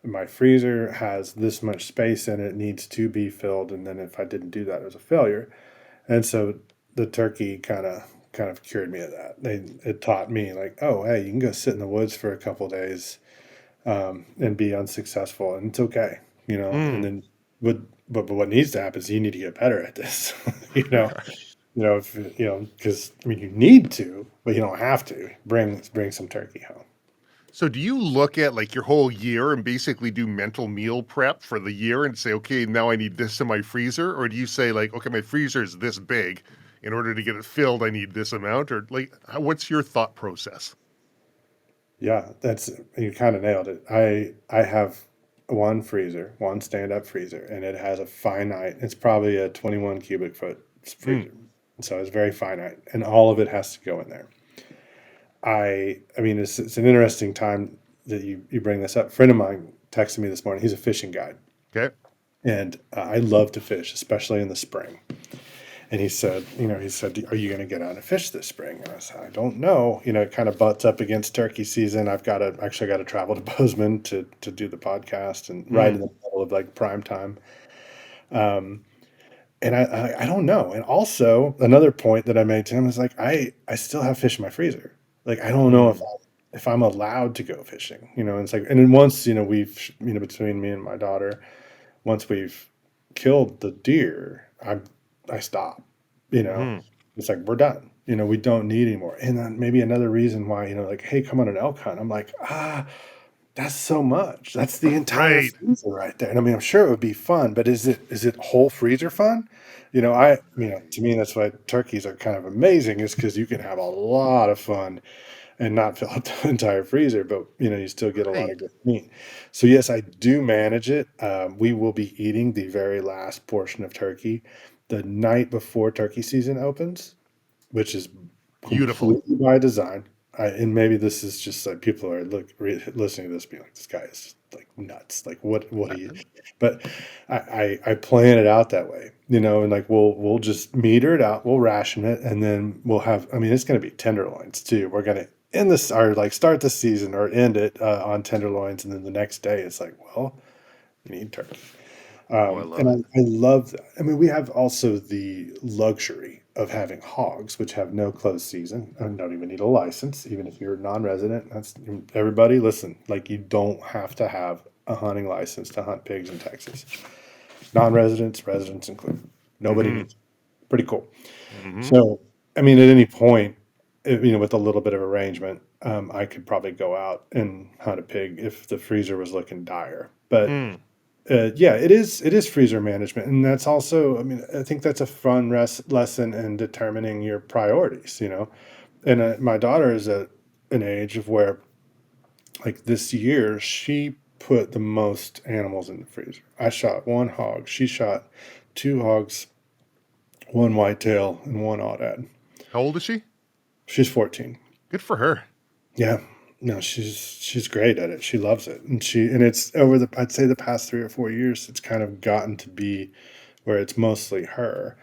S2: my freezer has this much space in it, needs to be filled, and then if I didn't do that it was a failure. And so the turkey kind of cured me of that. It taught me like, oh hey, you can go sit in the woods for a couple days, and be unsuccessful, and it's okay, And
S1: mm.
S2: then what? But what needs to happen is you need to get better at this, you know. If because I mean you need to, but you don't have to. Bring some turkey home.
S1: So do you look at like your whole year and basically do mental meal prep for the year and say, okay, now I need this in my freezer? Or do you say like, okay, my freezer is this big. In order to get it filled, I need this amount? Or like, what's your thought process?
S2: Yeah, that's you kind of nailed it. I have one freezer, one stand up freezer, and it has a finite. It's probably a 21 cubic foot
S1: Mm,
S2: freezer, so it's very finite, and all of it has to go in there. I mean, it's an interesting time that you bring this up. A friend of mine texted me this morning. He's a fishing guide,
S1: okay.
S2: and I love to fish, especially in the spring. And he said, "Are you going to get out and fish this spring?" And I said, "I don't know. It kind of butts up against turkey season. I got to travel to Bozeman to do the podcast and right in
S1: Mm,
S2: the middle of like prime time. Um, and I don't know. And also another point that I made to him is like I still have fish in my freezer. Like I don't know if
S1: mm,
S2: if I'm allowed to go fishing. And it's like and then once we've between me and my daughter, once we've killed the deer, I stop. You know,
S1: mm.
S2: it's like we're done. We don't need anymore. And then maybe another reason why like hey, come on an elk hunt. I'm like that's so much. That's the entire
S1: Right.
S2: freezer right there. And I mean, I'm sure it would be fun, but is it whole freezer fun? To me, that's why turkeys are kind of amazing, is because you can have a lot of fun and not fill up the entire freezer, but you still get a lot of
S1: Right.
S2: good meat. So yes, I do manage it. We will be eating the very last portion of turkey the night before turkey season opens, which is
S1: Beautiful.
S2: completely by design. And maybe this is just like people are listening to this, being like, "This guy is like nuts. Like, what
S1: Uh,
S2: do you?" But I plan it out that way, and like we'll just meter it out, we'll ration it, and then we'll have. I mean, it's going to be tenderloins too. We're gonna end this or like start the season or end it on tenderloins, and then the next day it's like, well, you need turkey.
S1: Oh, I love
S2: And
S1: it.
S2: I love that. I mean, we have also the luxury of having hogs, which have no closed season and don't even need a license, even if you're non-resident. That's everybody. Listen, like you don't have to have a hunting license to hunt pigs in Texas. Non-residents, residents included. Nobody
S1: Mm-hmm.
S2: needs. Pretty cool.
S1: Mm-hmm.
S2: So, I mean, at any point, with a little bit of arrangement, I could probably go out and hunt a pig if the freezer was looking dire. But
S1: Mm.
S2: yeah, it is freezer management, and that's also. I mean, I think that's a fun lesson in determining your priorities. And my daughter is at an age of where, like this year, she put the most animals in the freezer. I shot one hog. She shot two hogs, one whitetail, and one aoudad.
S1: How old is she?
S2: She's 14.
S1: Good for her.
S2: Yeah. No, she's great at it. She loves it. And it's over I'd say the past 3 or 4 years, it's kind of gotten to be where it's mostly her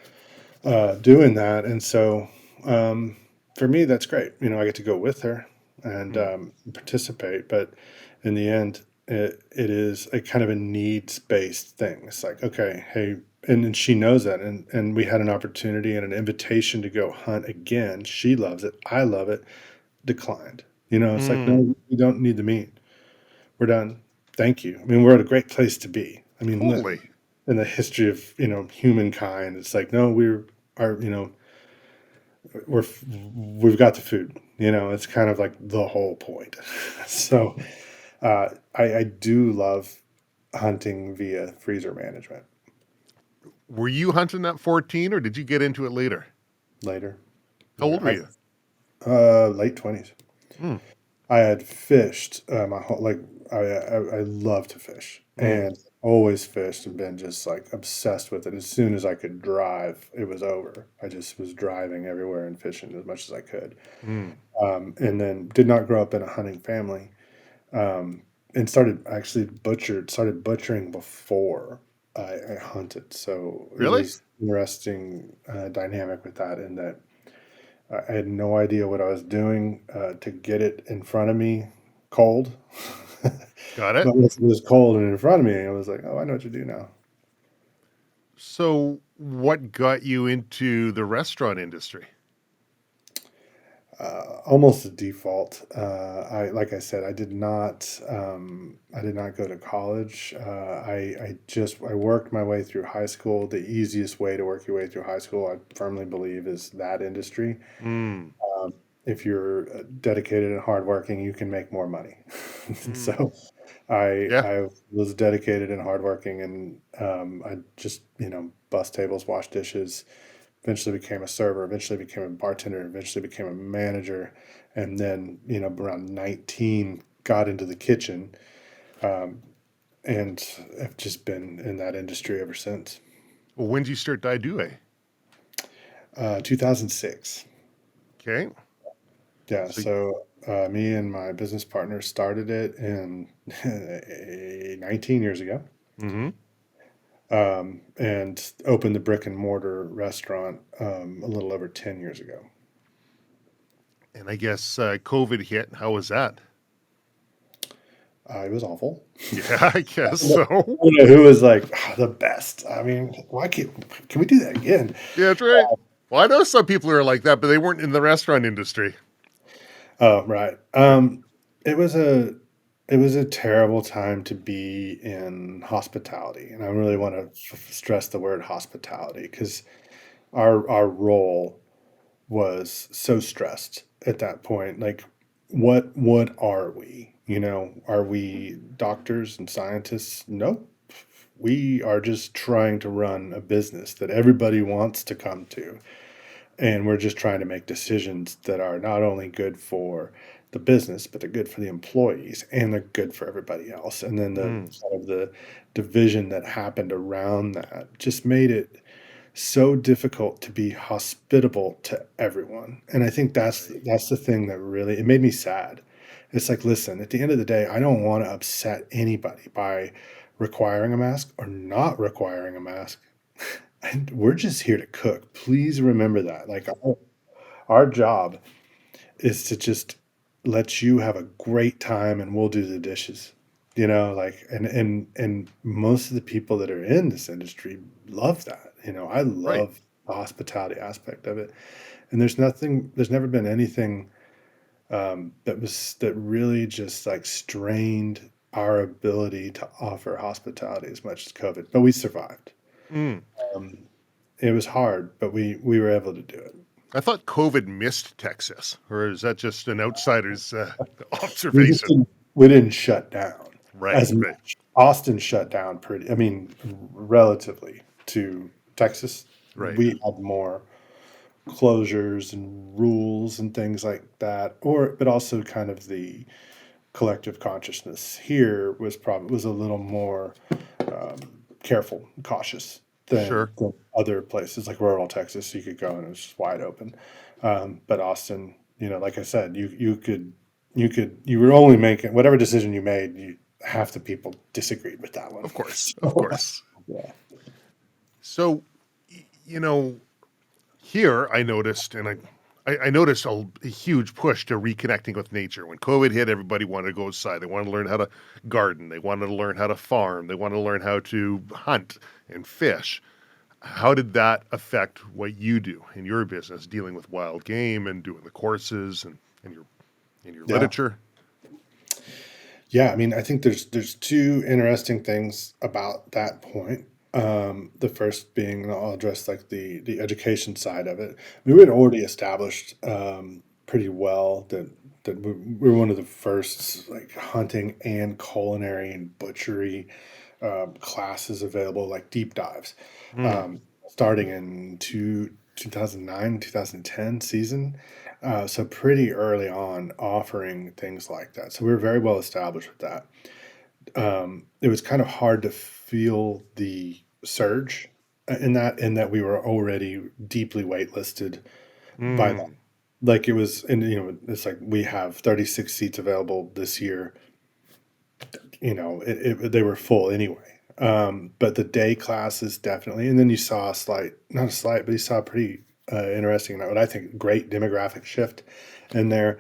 S2: doing that. And so for me, that's great. I get to go with her and
S1: Mm.
S2: participate. But in the end, it is a kind of a needs based thing. It's like, okay, hey, and she knows that. And we had an opportunity and an invitation to go hunt again. She loves it. I love it. Declined. It's like,
S1: Mm.
S2: no, we don't need the meat. We're done. Thank you. I mean, we're at a great place to be. I mean,
S1: Totally.
S2: in the history of humankind, it's like, no, are we've got the food. It's kind of like the whole point. So I do love hunting via freezer management
S1: Were you hunting at 14 or did you get into it later?
S2: later.
S1: How old were
S2: I
S1: you?
S2: late 20s.
S1: Mm.
S2: I had fished my whole like I love to fish
S1: Mm.
S2: and always fished and been just like obsessed with it. As soon as I could drive, it was over. I just was driving everywhere and fishing as much as I could.
S1: Mm.
S2: And then did not grow up in a hunting family. And started butchering before I hunted. So it
S1: Really?
S2: was interesting dynamic with that in that I had no idea what I was doing to get it in front of me cold.
S1: Got it.
S2: But once it was cold and in front of me, I was like, oh, I know what to do now.
S1: So, what got you into the restaurant industry?
S2: Almost a default. Like I said, I did not go to college. I worked my way through high school. The easiest way to work your way through high school, I firmly believe, is that industry.
S1: Mm.
S2: If you're dedicated and hardworking, you can make more money.
S1: Mm.
S2: So
S1: Yeah.
S2: I was dedicated and hardworking, and I just bus tables, wash dishes. Eventually became a server. Eventually became a bartender. Eventually became a manager, and then around 19 got into the kitchen, um, and I've just been in that industry ever since.
S1: Well, when did you start Daidue?
S2: 2006.
S1: Okay.
S2: Yeah,
S1: So,
S2: so me and my business partner started it in 19 years ago,
S1: mm-hmm.
S2: and opened the brick and mortar restaurant a little over 10 years ago.
S1: And I guess COVID hit. How was that?
S2: It was awful.
S1: Yeah, I guess
S2: I
S1: so.
S2: don't know who was like the best. I mean, why can we do that again?
S1: Yeah, that's right. Well, I know some people who are like that, but they weren't in the restaurant industry.
S2: Oh, right. It was a terrible time to be in hospitality, and I really
S1: Mm.
S2: want to stress the word hospitality because our role was so stressed at that point. Like, what are we? Are we doctors and scientists? Nope. We are just trying to run a business that everybody wants to come to. And we're just trying to make decisions that are not only good for the business, but they're good for the employees and they're good for everybody else. And then the
S1: Mm.
S2: sort of the division that happened around that just made it so difficult to be hospitable to everyone. And I think that's
S1: Right.
S2: that's the thing that really it made me sad. It's like, listen, at the end of the day, I don't want to upset anybody by requiring a mask or not requiring a mask. And we're just here to cook. Please remember that. Like our job is to just let you have a great time and we'll do the dishes. Like, and most of the people that are in this industry love that. I
S1: Right.
S2: love the hospitality aspect of it. And there's never been anything that really just like strained our ability to offer hospitality as much as COVID, but we survived.
S1: Mm.
S2: Um, it was hard, but we were able to do it.
S1: I thought COVID missed Texas, or is that just an outsider's
S2: We just
S1: observation?
S2: didn't shut down
S1: Right,
S2: as
S1: right,
S2: much. Austin shut down pretty, I mean, relatively to Texas.
S1: right.
S2: We had more closures and rules and things like that, but also kind of the collective consciousness here was a little more um, careful, cautious
S1: Sure.
S2: than other places like rural Texas. You could go and it was just wide open. But Austin, like I said, you were only making whatever decision you made. Half the people disagreed with that one.
S1: Of course, of
S2: So,
S1: course.
S2: yeah,
S1: So, you know, here I noticed, and I noticed a huge push to reconnecting with nature. When COVID hit, everybody wanted to go outside. They wanted to learn how to garden. They wanted to learn how to farm. They wanted to learn how to hunt and fish. How did that affect what you do in your business, dealing with wild game and doing the courses and your
S2: yeah,
S1: literature?
S2: yeah. I mean, I think there's two interesting things about that point. The first being, and I'll address like the education side of it. We had already established pretty well that we were one of the first like hunting and culinary and butchery classes available, like deep dives,
S1: Mm,
S2: starting in 2009 2010 season. So pretty early on offering things like that. So we were very well established with that. It was kind of hard to feel the surge in that we were already deeply waitlisted by that.
S1: mm,
S2: Like it was, and it's like we have 36 seats available this year. They were full anyway. But the day classes definitely, and then you saw a slight, not a slight, but you saw a pretty interesting, what I think, great demographic shift in there,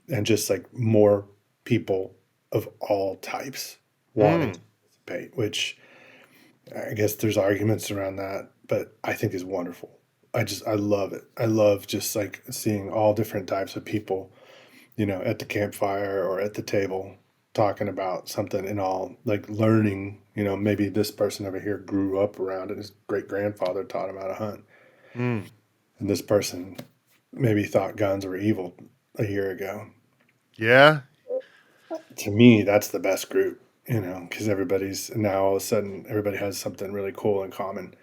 S2: and just like more people of all types wanting to
S1: mm.
S2: participate, which I guess there's arguments around that, but I think is wonderful. I love it. I love just like seeing all different types of people, at the campfire or at the table talking about something and all like learning, maybe this person over here grew up around it. His great grandfather taught him how to hunt.
S1: Mm.
S2: And this person maybe thought guns were evil a year ago.
S1: Yeah.
S2: To me, that's the best group, because everybody's now all of a sudden everybody has something really cool in common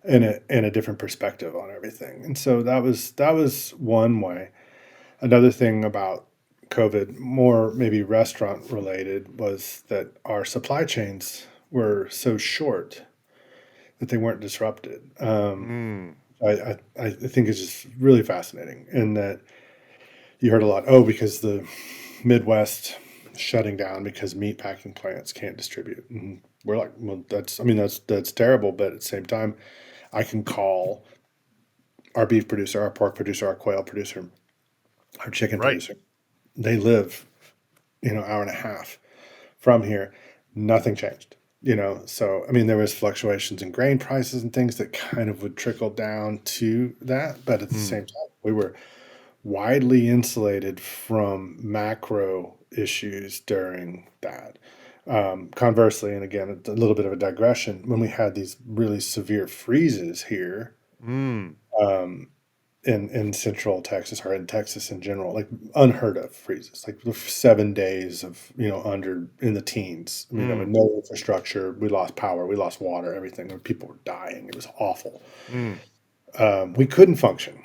S2: and a different perspective on everything. And so that was one way. Another thing about COVID, more maybe restaurant related, was that our supply chains were so short that they weren't disrupted.
S1: Mm.
S2: I think it's just really fascinating, and that you heard a lot. Oh, because the Midwest shutting down because meat packing plants can't distribute. And we're like, well, that's terrible. But at the same time, I can call our beef producer, our pork producer, our quail producer, our chicken
S1: Right.
S2: producer. They live, hour and a half from here. Nothing changed. So I mean, there was fluctuations in grain prices and things that kind of would trickle down to that, but at the
S1: Mm.
S2: same time, we were widely insulated from macro issues during that. Conversely, and again, a little bit of a digression, when we had these really severe freezes here,
S1: Mm.
S2: um, in central Texas or in Texas in general, like unheard of freezes, like 7 days of, under in the teens, with
S1: Mm.
S2: no infrastructure. We lost power, we lost water, everything. People were dying. It was awful.
S1: Mm.
S2: We couldn't function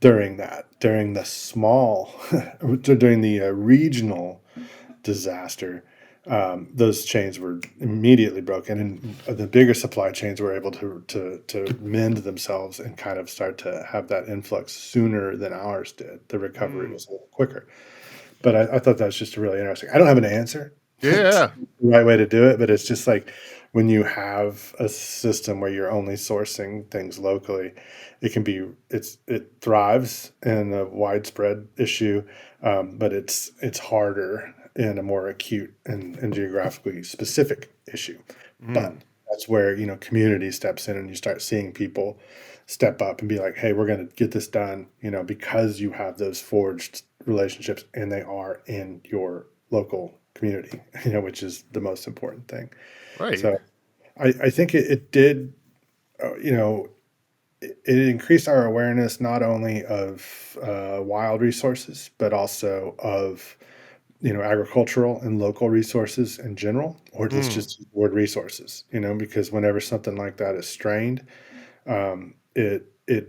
S2: during the small, during the regional disaster. Those chains were immediately broken, and the bigger supply chains were able to mend themselves and kind of start to have that influx sooner than ours did. The recovery
S1: Mm.
S2: was a little quicker, but I thought that was just really interesting. I don't have an answer
S1: Yeah.
S2: the right way to do it, but it's just like when you have a system where you're only sourcing things locally, it thrives in a widespread issue, but it's harder in a more acute and geographically specific issue.
S1: Mm.
S2: But that's where, community steps in and you start seeing people step up and be like, hey, we're going to get this done, because you have those forged relationships and they are in your local community, which is the most important thing.
S1: Right.
S2: So I think it did, uh, you know, it increased our awareness not only of wild resources, but also of, agricultural and local resources in general, or let's
S1: Mm.
S2: just use the word resources, because whenever something like that is strained, it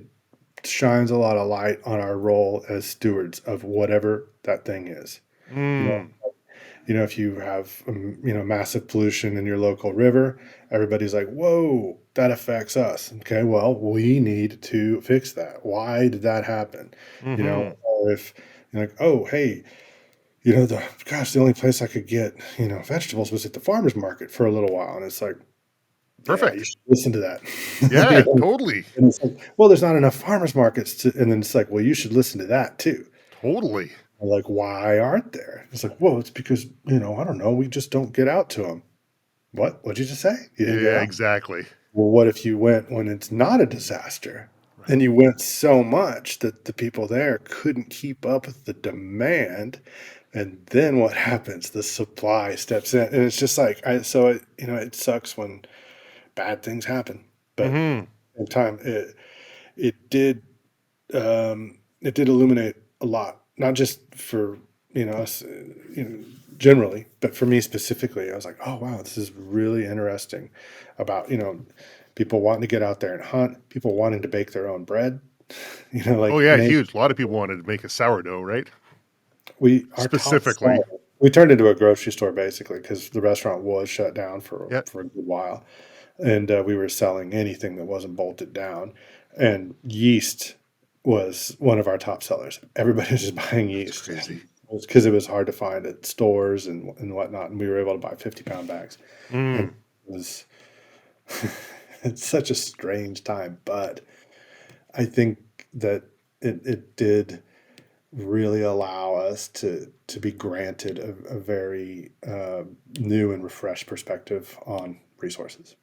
S2: shines a lot of light on our role as stewards of whatever that thing is. You know,
S1: Mm.
S2: if you have massive pollution in your local river, everybody's like, "Whoa, that affects us." Okay, well, we need to fix that. Why did that happen?
S1: Mm-hmm.
S2: Or if you're like, "Oh, hey, the only place I could get vegetables was at the farmers market for a little while," and it's like, yeah, you
S1: Perfect.
S2: should listen to that.
S1: Yeah, totally.
S2: And it's like, well, there's not enough farmers markets and then it's like, well, you should listen to that too.
S1: Totally.
S2: I'm like, why aren't there? It's like, well, it's because, I don't know, we just don't get out to them. What'd you just say? You didn't get
S1: Yeah,
S2: out?
S1: exactly.
S2: Well, what if you went when it's not a disaster?
S1: Right.
S2: And you went so much that the people there couldn't keep up with the demand. And then what happens? The supply steps in. And it's just like, it sucks when bad things happen. But
S1: Mm-hmm.
S2: in time, it did it did illuminate a lot, not just for us, generally, but for me specifically. I was like, oh wow, this is really interesting about people wanting to get out there and hunt, people wanting to bake their own bread.
S1: Oh
S2: Like
S1: yeah,
S2: make
S1: huge. A lot of people wanted to make a sourdough, right?
S2: we our top seller.
S1: Specifically.
S2: We turned into a grocery store basically because the restaurant was shut down for
S1: Yeah.
S2: for a good while, and we were selling anything that wasn't bolted down. And yeast was one of our top sellers. Everybody was just buying
S1: That's
S2: yeast
S1: crazy.
S2: because it was hard to find at stores and whatnot. And we were able to buy 50-pound bags. And
S1: Mm.
S2: it was it's such a strange time, but I think that it did really allow us to be granted a very new and refreshed perspective on resources.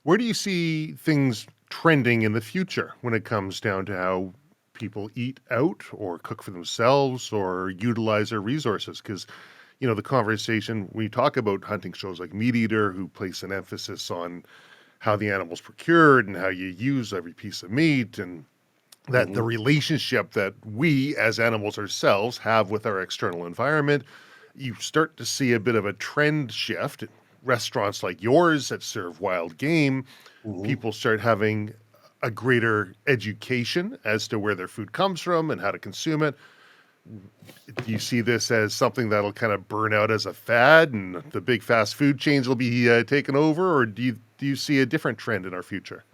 S1: Where do you see things trending in the future when it comes down to how people eat out or cook for themselves or utilize their resources? Because, the conversation, we talk about hunting shows like MeatEater, who place an emphasis on how the animal's procured and how you use every piece of meat, and that the
S2: Mhm.
S1: relationship that we as animals ourselves have with our external environment, you start to see a bit of a trend shift. Restaurants like yours that serve wild game,
S2: Mhm.
S1: people start having a greater education as to where their food comes from and how to consume it. Do you see this as something that'll kind of burn out as a fad and the big fast food chains will be taken over, or do you see a different trend in our future?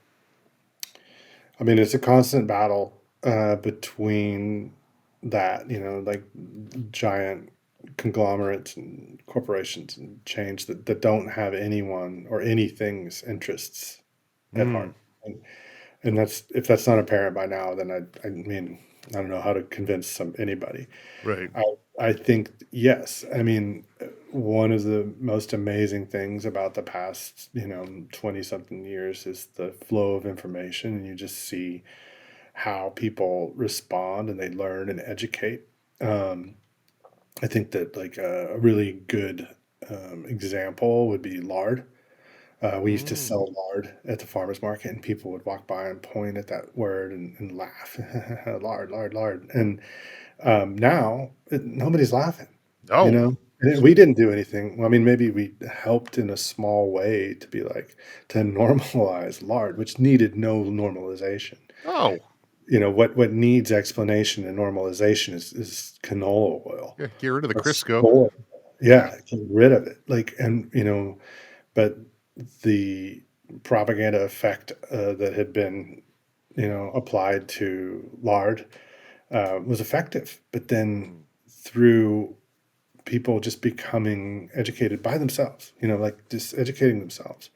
S2: I mean, it's a constant battle between that, like giant conglomerates and corporations and chains that don't have anyone or anything's interests at
S1: Mm,
S2: heart. And that's if that's not apparent by now, then I mean, I don't know how to convince anybody.
S1: right.
S2: I I think yes. I mean, one of the most amazing things about the past, 20 something years is the flow of information, and you just see how people respond and they learn and educate. Um, I think that like a really good example would be lard. We used to
S1: Mm.
S2: sell lard at the farmers market, and people would walk by and point at that word and laugh, lard, lard, lard. And now nobody's laughing, you
S1: Oh,
S2: know. And we didn't do anything. Well, I mean, maybe we helped in a small way to be like to normalize lard, which needed no normalization.
S1: oh,
S2: What needs explanation and normalization is canola oil
S1: yeah. Get rid of the
S2: or
S1: Crisco.
S2: soy.
S1: Yeah.
S2: Yeah, get rid of it. Like, and but the propaganda effect that had been, applied to lard was effective. But then
S1: Mm.
S2: through people just becoming educated by themselves, like just educating themselves.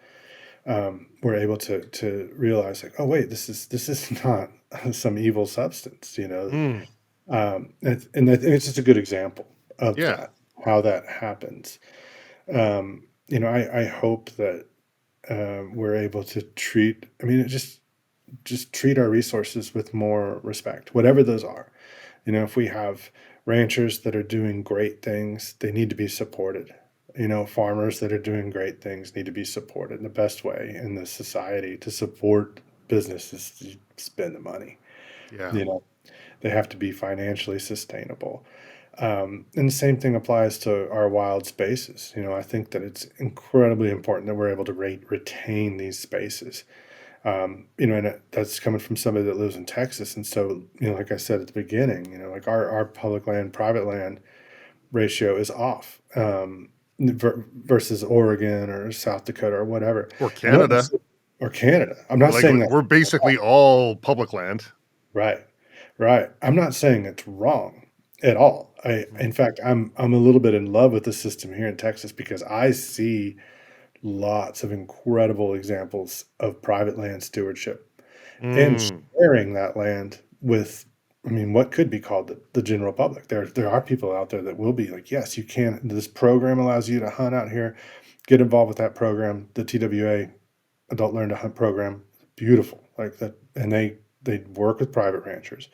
S2: We're able to realize like, oh wait, this is not some evil substance,
S1: Mm,
S2: and I think it's just a good example of
S1: yeah.
S2: that, how that happens. I hope that we're able to treat. I mean, just treat our resources with more respect, whatever those are. If we have ranchers that are doing great things, they need to be supported. Farmers that are doing great things need to be supported. And the best way in this society to support business is to spend the money.
S1: Yeah.
S2: You know, they have to be financially sustainable. And the same thing applies to our wild spaces. I think that it's incredibly important that we're able to retain these spaces. That's coming from somebody that lives in Texas. And so, like I said at the beginning, like our public land, private land ratio is off, versus Oregon or South Dakota or whatever.
S1: Or
S2: I'm not
S1: Canada.
S2: or Canada. I'm not
S1: Like
S2: saying that.
S1: we're basically all public land.
S2: Right. Right. I'm not saying it's wrong at all. In
S1: Mm.
S2: fact, I'm a little bit in love with the system here in Texas because I see lots of incredible examples of private land stewardship and
S1: Mm,
S2: sharing that land with, I mean, what could be called the general public. There are people out there that will be like, yes, you can. This program allows you to hunt out here. Get involved with that program. The TWA Adult Learn to Hunt program, beautiful, like that, and they work with private ranchers,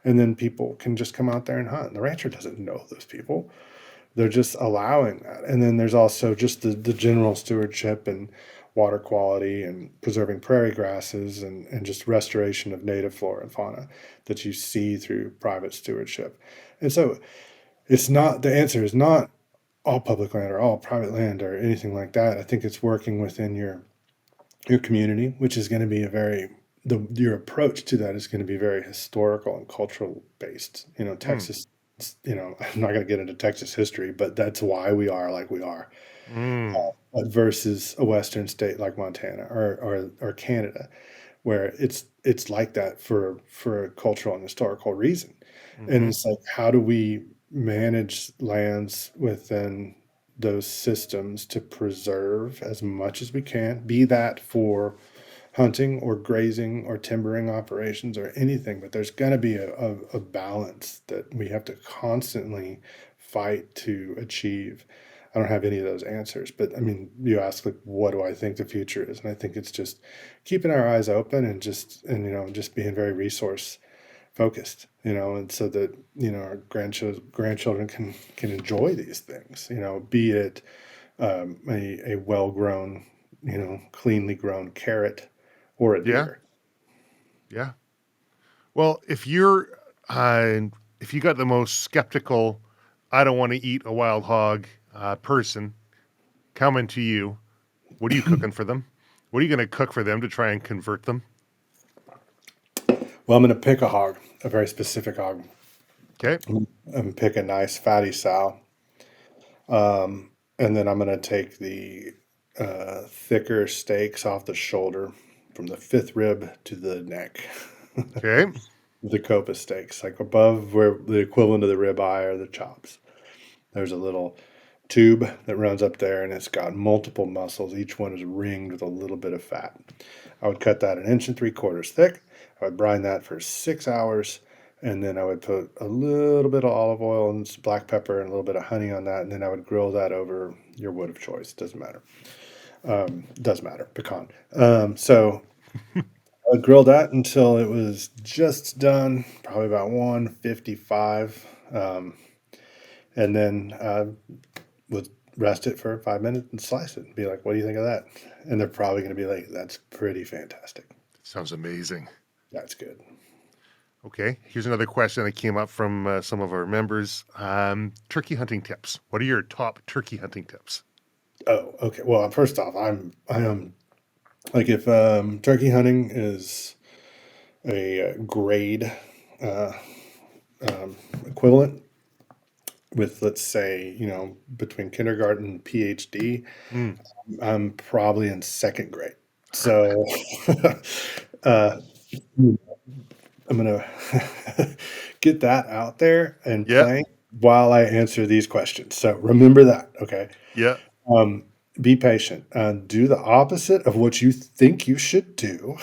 S2: and then people can just come out there and hunt. The rancher doesn't know those people; they're just allowing that. And then there's also just the general stewardship and water quality and preserving prairie grasses and just restoration of native flora and fauna that you see through private stewardship. And so it's not, the answer is not all public land or all private land or anything like that. I think it's working within your community, which is going to be your approach to that is going to be very historical and cultural based.
S1: mm,
S2: Texas, I'm not going to get into Texas history, but that's why we are like we are,
S1: mm,
S2: versus a Western state like Montana or Canada, where it's like that for a cultural and historical reason. And
S1: mm-hmm.
S2: it's like, how do we manage lands within those systems to preserve as much as we can, be that for hunting or grazing or timbering operations or anything, but there's going to be a balance that we have to constantly fight to achieve. I don't have any of those answers, but I mean, you ask like, what do I think the future is? And I think it's just keeping our eyes open and just being very resource focused, and so that, our grandchildren can enjoy these things, be it a well-grown, cleanly grown carrot or a
S1: Yeah.
S2: deer.
S1: Yeah. Well, if you got the most skeptical, I don't want to eat a wild hog person coming to you, what are you cooking for them? What are you going to cook for them to try and convert them?
S2: Well, I'm going to pick a hog, a very specific hog.
S1: Okay.
S2: I'm going to pick a nice fatty sow, and then I'm going to take the thicker steaks off the shoulder from the fifth rib to the neck.
S1: Okay.
S2: The Copa steaks, like above where the equivalent of the ribeye or the chops. There's a little tube that runs up there and it's got multiple muscles. Each one is ringed with a little bit of fat. I would cut that 1 3/4 inches thick. I would brine that for 6 hours. And then I would put a little bit of olive oil and some black pepper and a little bit of honey on that. And then I would grill that over your wood of choice. Doesn't matter. Does matter. Pecan. So I would grill that until it was just done, probably about 155. And then would rest it for 5 minutes and slice it and be like, what do you think of that? And they're probably going to be like, that's pretty fantastic.
S1: Sounds amazing.
S2: That's good.
S1: Okay. Here's another question that came up from some of our members. Turkey hunting tips. What are your top turkey hunting tips?
S2: Oh, okay. Well, first off, I am like, if turkey hunting is a grade uh, equivalent with, let's say, between kindergarten and PhD,
S1: Mm,
S2: I'm probably in second grade. So uh, I'm gonna get that out there and
S1: yeah.
S2: playing. while I answer these questions. So remember that, okay?
S1: Yeah.
S2: Um, be patient. Do the opposite of what you think you should do.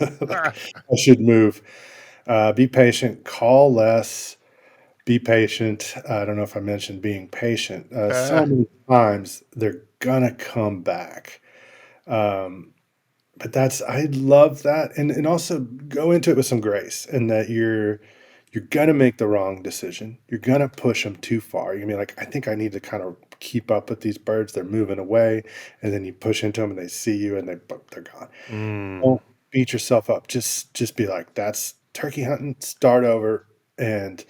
S2: Like, I should move. Be patient. Call less. Be patient. I don't know if I mentioned being patient. So many times they're gonna come back. Um, but that's I love that, and also go into it with some grace, and that you're gonna make the wrong decision. You're gonna push them too far. You're gonna be like, I think I need to kind of keep up with these birds. They're moving away, and then you push into them, and they see you, and they're gone.
S1: Mm,
S2: Don't beat yourself up. Just be like, that's turkey hunting. Start over. And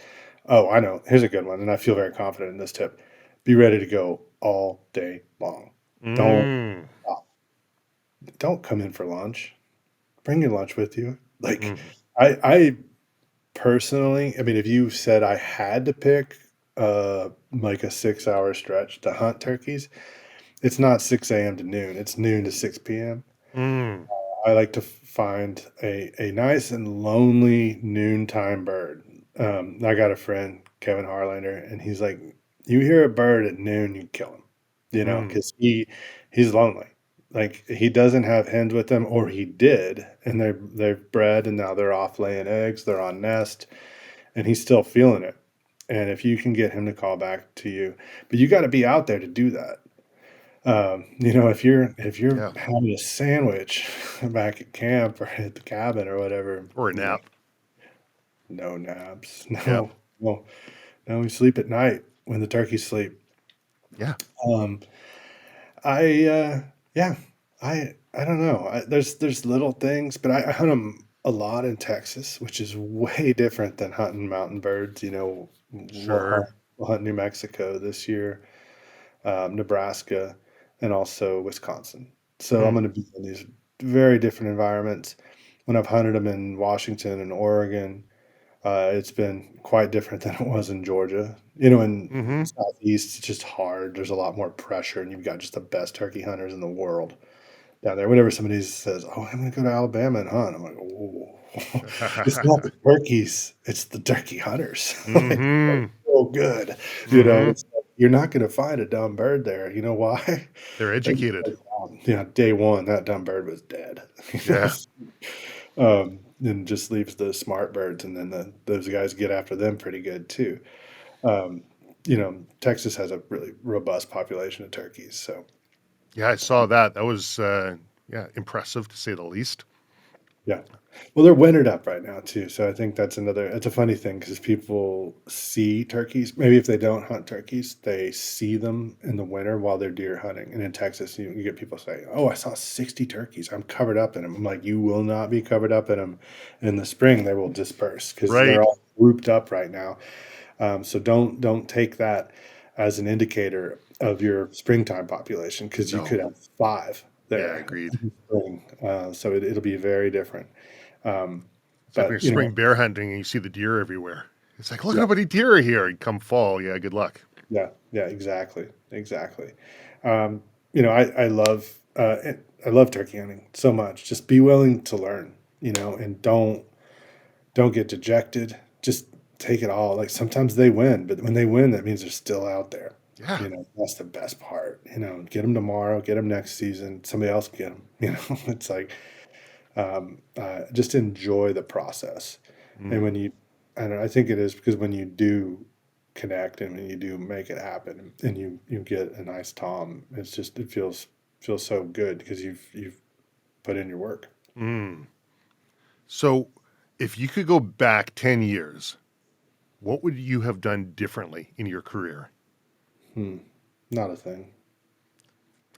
S2: oh, I know. Here's a good one, and I feel very confident in this tip. Be ready to go all day long. Don't
S1: mm,
S2: stop. Don't come in for lunch. Bring your lunch with you. Like,
S1: mm.
S2: I personally, I mean, if you said I had to pick like a 6 hour stretch to hunt turkeys, it's not 6 a.m. to noon. It's noon to 6 p.m.
S1: Mm,
S2: I like to find a nice and lonely noontime bird. I got a friend, Kevin Harlander, and he's like, you hear a bird at noon, you kill him,
S1: mm,
S2: because he's lonely. Like, he doesn't have hens with him, or he did, and they've bred, and now they're off laying eggs. They're on nest, and he's still feeling it. And if you can get him to call back to you, but you got to be out there to do that. If you're
S1: yeah.
S2: having a sandwich back at camp or at the cabin or whatever,
S1: Or a nap.
S2: no naps,
S1: Yeah.
S2: no, we sleep at night when the turkeys sleep.
S1: Yeah.
S2: Um, yeah, I don't know. There's little things, but I hunt them a lot in Texas, which is way different than hunting mountain birds.
S1: Sure.
S2: We'll hunt New Mexico this year, Nebraska, and also Wisconsin. So I'm
S1: Mm,
S2: going to be in these very different environments. When I've hunted them in Washington and Oregon, it's been quite different than it was in Georgia. In
S1: mm-hmm.
S2: Southeast, it's just hard. There's a lot more pressure, and you've got just the best turkey hunters in the world down there. Whenever somebody says, "Oh, I'm going to go to Alabama and hunt," I'm like, "Oh, it's not the turkeys; it's the turkey hunters." Like,
S1: Mm-hmm.
S2: so good.
S1: Mm-hmm.
S2: It's like, you're not going to find a dumb bird there. You know why?
S1: They're
S2: Like,
S1: educated.
S2: day one, that dumb bird was dead.
S1: Yeah.
S2: And just leaves the smart birds, and then those guys get after them pretty good too. Um, Texas has a really robust population of turkeys, so
S1: Yeah, I saw that. That was yeah, impressive to say the least.
S2: yeah. Well, they're wintered up right now too, so I think that's another. It's a funny thing because people see turkeys. Maybe if they don't hunt turkeys, they see them in the winter while they're deer hunting. And in Texas, you get people saying, "Oh, I saw 60 turkeys. I'm covered up in them." I'm like, "You will not be covered up in them in the spring. They will disperse because they're
S1: Right.
S2: all grouped up right now." So don't take that as an indicator of your springtime population, because you
S1: No.
S2: could have five
S1: Yeah,
S2: there
S1: agreed.
S2: in spring. So it'll be very different. Um,
S1: It's like when
S2: but
S1: you're spring bear hunting and you see the deer everywhere. It's like, look
S2: yeah,
S1: how many deer are here. And come fall, yeah, good luck.
S2: yeah, exactly, exactly. Um, I love turkey hunting so much. Just be willing to learn, and don't get dejected. Just take it all. Like, sometimes they win, but when they win, that means they're still out there.
S1: Yeah.
S2: That's the best part. Get them tomorrow, get them next season. Somebody else get them. It's like, just enjoy the process. And
S1: Mm.
S2: when you, and I think it is because when you do connect and when you do make it happen, and you get a nice tom, it feels so good because you've put in your work.
S1: Mm. So, if you could go back 10 years, what would you have done differently in your career?
S2: Hmm. Not a thing.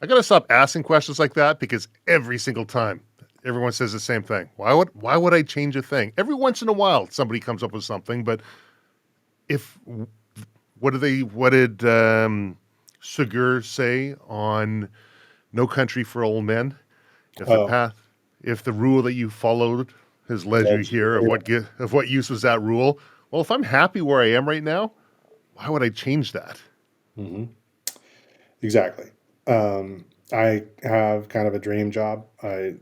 S1: I got to stop asking questions like that because every single time everyone says the same thing. Why would I change a thing? Every once in a while somebody comes up with something, but if what did Sugur say on No Country for Old Men? If the
S2: Oh,
S1: path, if the rule that you followed has led you
S2: that's
S1: here, of what use was that rule? Well, if I'm happy where I am right now, why would I change that?
S2: hmm exactly. I have kind of a dream job. I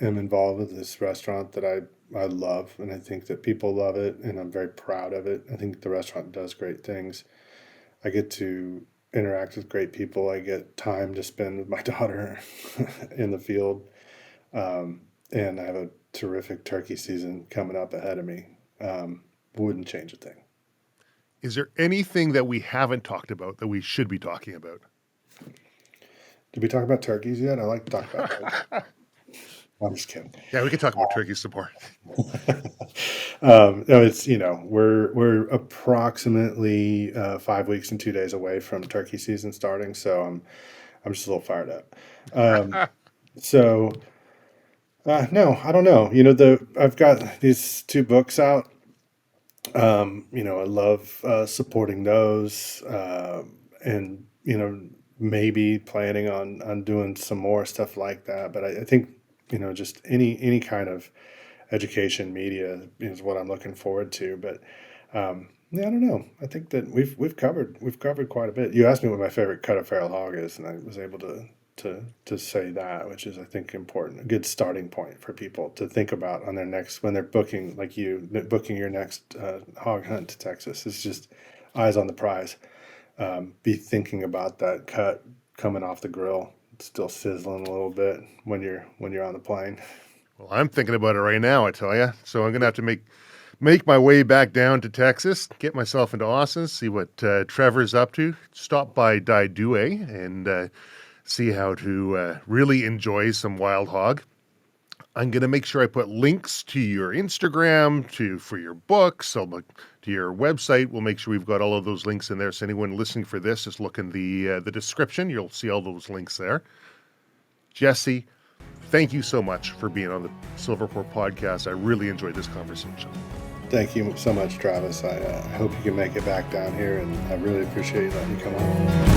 S2: am involved with this restaurant that I I love, and I think that people love it, and I'm very proud of it. I think the restaurant does great things. I get to interact with great people. I get time to spend with my daughter in the field. And I have a terrific turkey season coming up ahead of me. Wouldn't change a thing.
S1: Is there anything that we haven't talked about that we should be talking about?
S2: Did we talk about turkeys yet? I like to talk about turkeys. I'm just kidding.
S1: Yeah, we can talk about turkeys some more.
S2: No, it's we're approximately 5 weeks and 2 days away from turkey season starting, so I'm just a little fired up. So no, I don't know. I've got these 2 books out. I love supporting those, and maybe planning on doing some more stuff like that. But I think just any kind of education media is what I'm looking forward to. But yeah, I don't know. I think that we've covered quite a bit. You asked me what my favorite cut of feral hog is, and I was able to say that, which is I think important, a good starting point for people to think about on their next when they're booking, like you booking your next hog hunt to Texas. It's just eyes on the prize. Be thinking about that cut coming off the grill, still sizzling a little bit when you're on the plane.
S1: Well, I'm thinking about it right now, I tell you. So I'm going to have to make my way back down to Texas, get myself into Austin, see what Trevor's up to, stop by Due and see how to really enjoy some wild hog. I'm going to make sure I put links to your Instagram, for your books, to your website. We'll make sure we've got all of those links in there. So anyone listening for this, just look in the description. You'll see all those links there. Jesse, thank you so much for being on the Silvercore podcast. I really enjoyed this conversation.
S2: Thank you so much, Travis. I hope you can make it back down here, and I really appreciate you letting me come on.